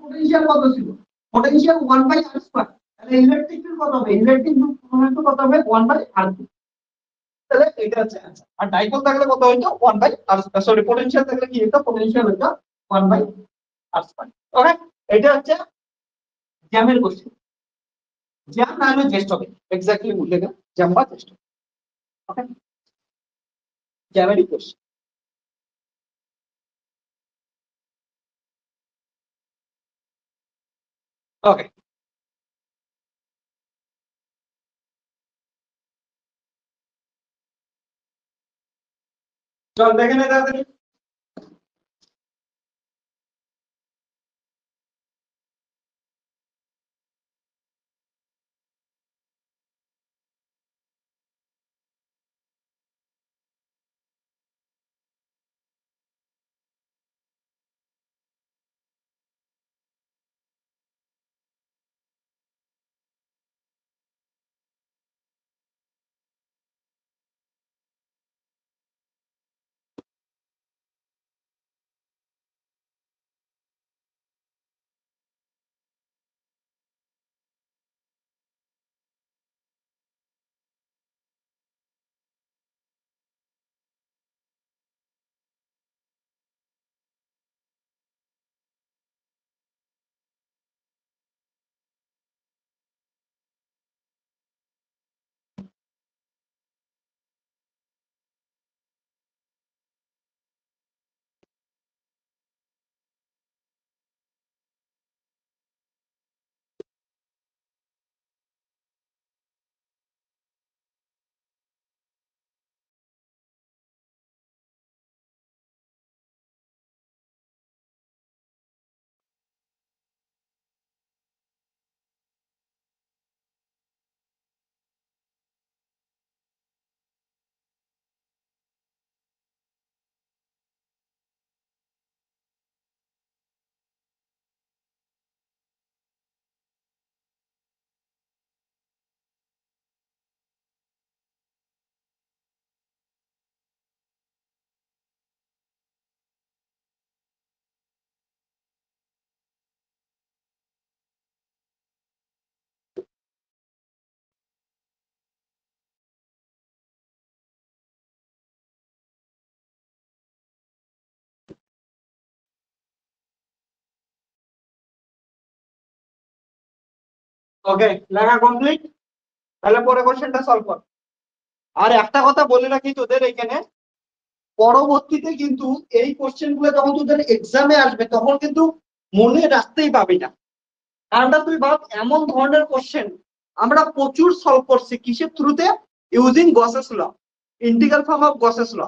পোটেনশিয়াল কত ছিল পোটেনশিয়াল 1/r স্কয়ার তাহলে ইলেকট্রিক ফিল্ড কত হবে ইলেকট্রিক ফিল্ড কত হবে 1/r তাহলে এটা হচ্ছে आंसर আর ডাইপোল থাকলে কত হইতো 1/r সরি পোটেনশিয়াল থাকলে কি হতো পোটেনশিয়াল হতো 1/r স্কয়ার ওকে এটা হচ্ছে জ্যামের কোশ্চেন জ্যাম না হলে জেস্ট হবে এক্স্যাক্টলি বলেगा জ্যাম বা জেস্ট ওকে জ্যামেরই কোশ্চেন ওকে চল দেখে নে তাড়াতাড়ি ওকে লেখা কমপ্লিট তাহলে পরে কোশ্চেনটা সলভ কর আর একটা কথা বলে রাখি তোদের এখানে পরবর্তীতে কিন্তু এই কোশ্চেন গুলো যখন তোদের এক্সামে আসবে তখন কিন্তু মনে রাখতেই পাবি না। কারণটা তুই ভাব, এমন ধরনের কোশ্চেন আমরা প্রচুর সলভ করছি কিসের থ্রুতে, using Gauss's law, integral form of Gauss's law.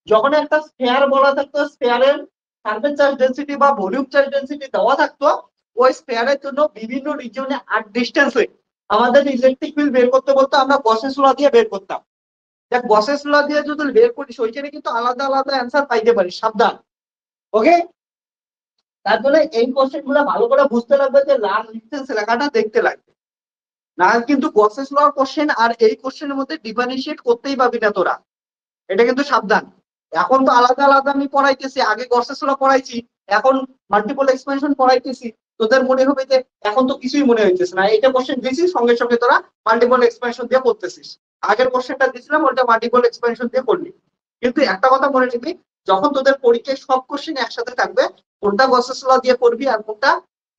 যখন একটা স্ফেয়ার বলা থাকতো, স্ফেয়ারের সারফেস চার্জ ডেনসিটি বা ভলিউম চার্জ ডেনসিটি দেওয়া থাকতো, ওই স্ফেয়ারের জন্য বিভিন্ন রিজিয়নে আর ডিস্টেন্সে আমাদের ইলেকট্রিক ফিল্ড বের করতে বলতো, আমরা গসেস ল দিয়ে বের করতাম। দেখ গসেস ল দিয়ে যদি বের করিস ওইখানে কিন্তু আলাদা আলাদা অ্যান্সার পাইতে পারিস, সাবধান। ওকে, তার জন্য এই কোশ্চেন গুলো ভালো করে বুঝতে লাগবে যে লার্জ ডিস্টেন্স লেখাটা দেখতে লাগবে, না কিন্তু গসেস ল কোশ্চেন আর এই কোশ্চেনের মধ্যে ডিফারেন্সিয়েট করতেই পাবি না তোরা, এটা কিন্তু সাবধান। এখন তো আলাদা আলাদা আমি পড়াইতেছি, আগে গসেস ল পড়াইছি, এখন মাল্টিপল এক্সপেনশন পড়াইতেছি, তোদের মনে হবে যে এখন তো কিছুই মনে হইতেছে না, এটা কোশ্চেন দিয়েছি সঙ্গে সঙ্গে তোরা মাল্টিপল এক্সপেনশন দিয়ে করতেছিস। আগের কোশ্চেনটা দিয়েছিলাম ওটা মাল্টিপল এক্সপেনশন দিয়ে করলি। কিন্তু একটা কথা মনে রাখবি, যখন তোদের পরীক্ষায় সব কোশ্চেন একসাথে থাকবে, কোনটা গসেস ল দিয়ে করবি আর কোনটা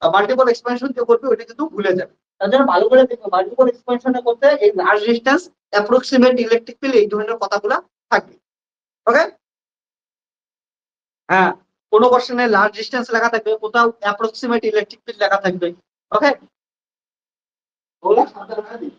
মাল্টিপল এক্সপেনশন দিয়ে করবি ওইটা কিন্তু ভুলে যাবে। তার জন্য ভালো করে দেখবে, মাল্টিপল এক্সপেনশনে করতে এই large distance, approximate electric field, এই ধরনের কথাগুলো থাকবে। ওকে, হ্যাঁ, কোনো কোশ্চেনে লার্জ ডিস্টেন্স লেখা থাকবে, কোথাও অ্যাপ্রক্সিমেট ইলেকট্রিক ফিল্ড লেখা থাকবে। ওকে, ওগুলো সাবধানে দিবি।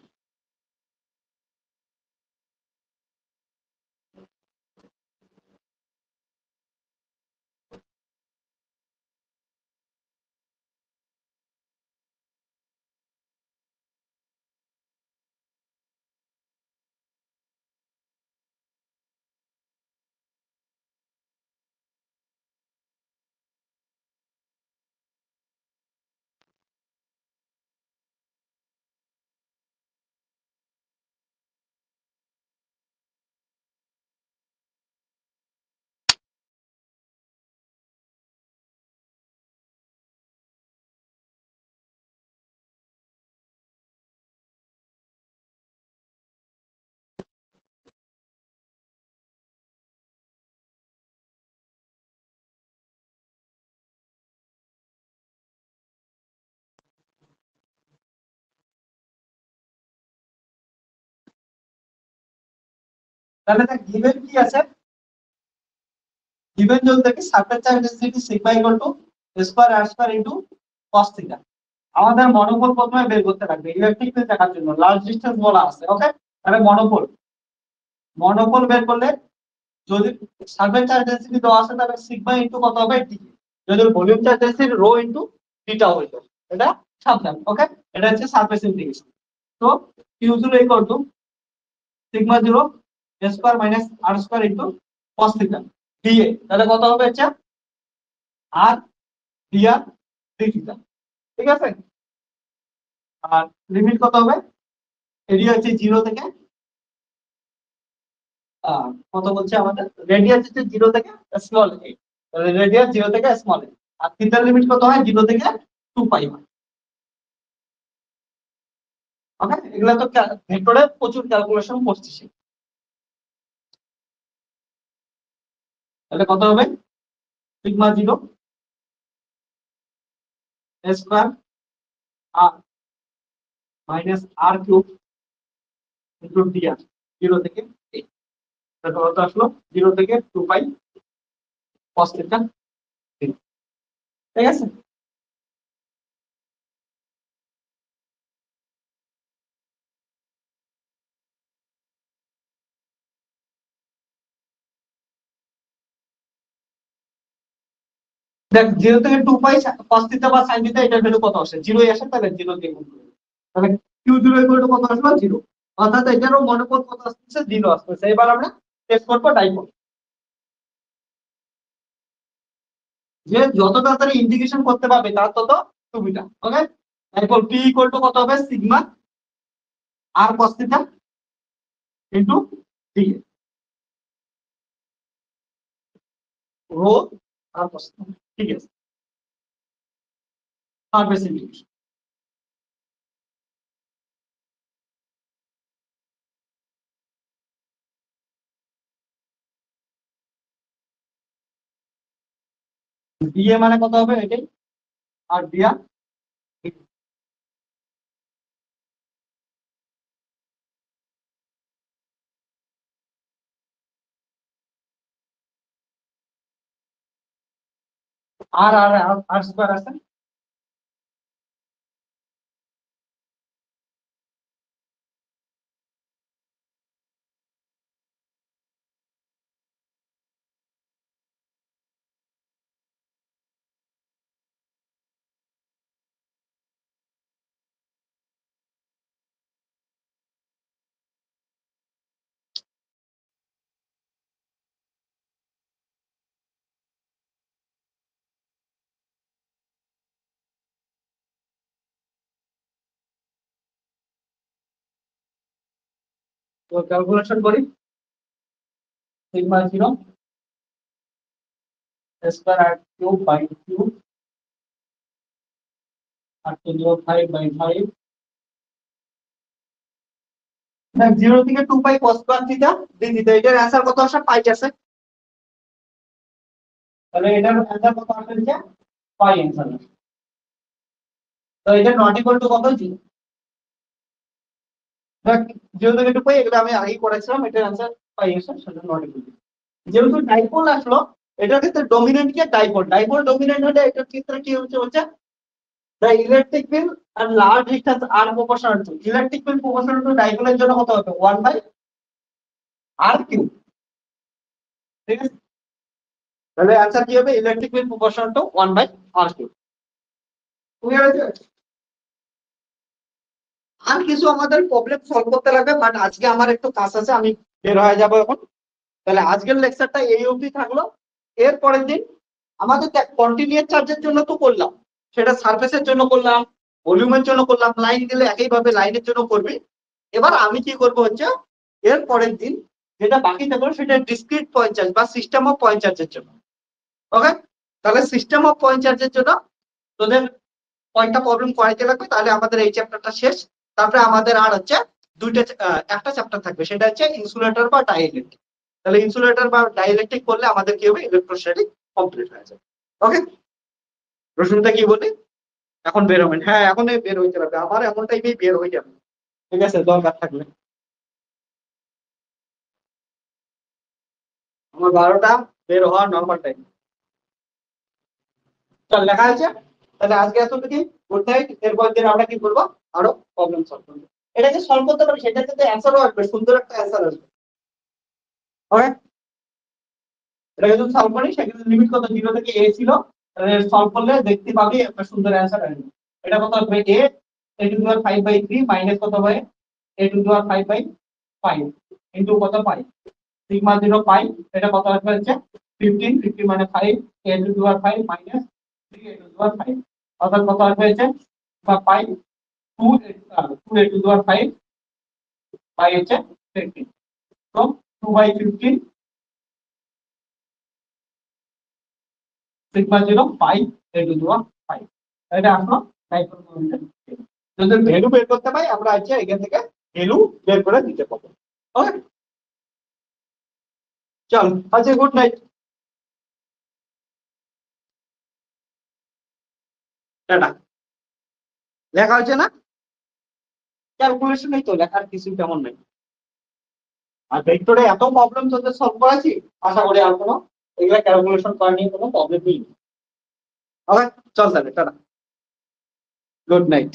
তাহলে দেখ গিভেন কি আছে, গিভেন যদি দেখি surface charge density sigma equal to square r square into cos theta. আমাদের মনোপল প্রথমে বের করতে লাগবে ইলেকট্রিক ফিল্ড দেখার জন্য, লার্জ ডিসটেন্স বলা আছে। ওকে, তাহলে মনোপল, মনোপল বের করলে যদি সারফেস চার্জ ডেনসিটি দেওয়া আছে তাহলে সিগমা ইনটু কত হবে ডি, যদি volume charge density rho into theta হইতো, এটা সাবধান। ওকে, এটা হচ্ছে সারফেস ইন্টিগ্রেশন। তো Q zero equal to sigma zero square minus r square into cos theta d A, তাহলে কত হবে হচ্ছে r d r d theta. ঠিক আছে, আর লিমিট কত হবে, এরিয়া হচ্ছে 0 থেকে কত বলছে আমাদের, রেডিয়াস হচ্ছে 0 থেকে স্মল এ, তাহলে রেডিয়াস 0 থেকে স্মল এ, আর থিটার লিমিট কত হয় 0 থেকে 2 পাই হয়। ওকে, এগুলা তো ভেক্টরে প্রচুর ক্যালকুলেশন করছিস, তাহলে কত হবে sigma 0 square r minus r cube into D আর 0 থেকে a, তাহলে কত আসলো 0 থেকে 2 পাই cos থিটা। ঠিক আছে, দেখ 0 থেকে 2 পাই cos থিটা বা sin থিটা, এটার ভ্যালু কত আসে, 0 আসে, তাহলে 0 দিয়ে গুণ করব। তাহলে q0 ইকুয়াল টু কত আসলো 0, অর্থাৎ এটারও মনোপদ কত আসছে 0 আসছে। এবার আমরা টেস্ট করব ডাইপোল, যে যত তাড়াতাড়ি ইন্টিগ্রেশন করতে পারবে তার তত সুবিধা। Okay, dipole p equal to কত হবে sigma r cos theta into d rho r cos theta. ঠিক আছে, সারফেস ইন্টিগ্রেশন dA মানে কত হবে এটাই, আর dr আর আর আর স্কয়ার আছে তো ক্যালকুলেশন করি sigma 0 square r cube by cube r two the power 5 by 5 দেখ 0 থেকে 2 pi cos square theta d theta, এটার অ্যানসার কত আসে? পাই আছে। তাহলে এটার অ্যানসার কত আসছে পাই অ্যানসার তো এটা নট ইকুয়াল টু কত? 0। দেখ 0 থেকে 2 পাই এগুলো আমি আগেই করেছিলাম, এটার অ্যানসার পাই আছে, সেটা নট ইকুয়াল টু। যেহেতু ডাইপোল আসলো, এটার ক্ষেত্রে ডমিনেন্ট কে ডাইপোল, ডাইপোল ডমিনেন্ট হলে এটার ক্ষেত্রে কি হচ্ছে the electric field and large distance are proportional to, electric field proportional to dipole এর জন্য কত হবে? 1 by r cube। ঠিক আছে, তাহলে आंसर কি হবে? Electric field proportional to 1 by r cube। Clear আছে? আর কিছু আমাদের প্রবলেম সলভ করতে লাগবে, বাট আজকে আমার একটু কাজ আছে, আমি বের হয়ে যাব এখন। তাহলে আজকের লেকচারটা এই অবধি থাকলো। এর পরের দিন আমাদের কন্টিনিউয়াস চার্জের জন্য তো করলাম, সেটা সারফেসের জন্য করলাম, ভলিউমের জন্য করলাম, লাইন দিলে একইভাবে লাইনের জন্য করবি। এবার আমি কি করব হচ্ছে, এর পরের দিন যেটা বাকি থাকলো সেটা ডিসক্রিট পয়েন্ট চার্জ বা সিস্টেম অফ পয়েন্ট চার্জের জন্য। ওকে, তাহলে সিস্টেম অফ পয়েন্ট চার্জের জন্য তোদের কয়টা প্রবলেম করাইতে লাগবে, তাহলে আমাদের এই চ্যাপ্টারটা শেষ। তারপরে আমাদের আর হচ্ছে একটা চ্যাপ্টার থাকবে, সেটা হচ্ছে ইনসুলেটর বা ডাইইলেকট্রিক। তাহলে ইনসুলেটর বা ডাইইলেকট্রিক করলে আমাদের কি হবে? ইলেকট্রোস্ট্যাটিক কমপ্লিট হয়ে যাবে। ওকে, রসুনটা কি বলি? এখন বের হবেন? হ্যাঁ, এখন বের হইতে হবে, আমার এমন টাইপেই বের হয়ে যাবে। ঠিক আছে, দরকার থাকলে। আমার 12টা বের হওয়ার নর্মাল টাইম। চল, লেখা আছে। তাহলে আজকে এতটুকু, গুড নাইট। এরপর দিন আমরা কি করবো? আরো প্রবলেম সলভ করবো। এটাকে সলভ করতে পারি, সেটা কিন্তু অ্যান্সারও আসবে, সুন্দর একটা অ্যান্সার আসবে। ওকে, এটা যদি সলভ করি, সেক্ষেত্রে লিমিট কত? 0 থেকে a ছিল, তাহলে সলভ করলে দেখতে পাবি একটা সুন্দর অ্যান্সার আসবে। এটা কত হবে? a to the power 5 by 3 minus কত হবে? a to the power 5 by 5 into কত? Pi sigma 0 pi. এটা কত আসবে? হচ্ছে 15, 50 মানে 5, a to the power 5 minus 3 a to the power 5, অর্থাৎ কত আসবে? হচ্ছে বা pi 2 a to the power 5 by হচ্ছে 15। তো 2 by 15 sigma 0 pi a to the power 5। এটা আসলো ডাইপোল মোমেন্টের। যদি ভ্যালু বের করতে পাই, আমরা হচ্ছে এখান থেকে ভ্যালু বের করে দিতে পারবো। ওকে, চল আচ্ছা, গুড নাইট, টাটা। লেখা হচ্ছে না? ক্যালকুলেশন এই তো, লেখার কিছু তেমন নাই। আর ভেক্টরে এত প্রবলেম তোদের সলভ করাছি, আশা করি আর কোনো এগুলা ক্যালকুলেশন করা নিয়ে কোনো প্রবলেম নেই। ওকে, চল তাহলে, টাটা, গুড নাইট।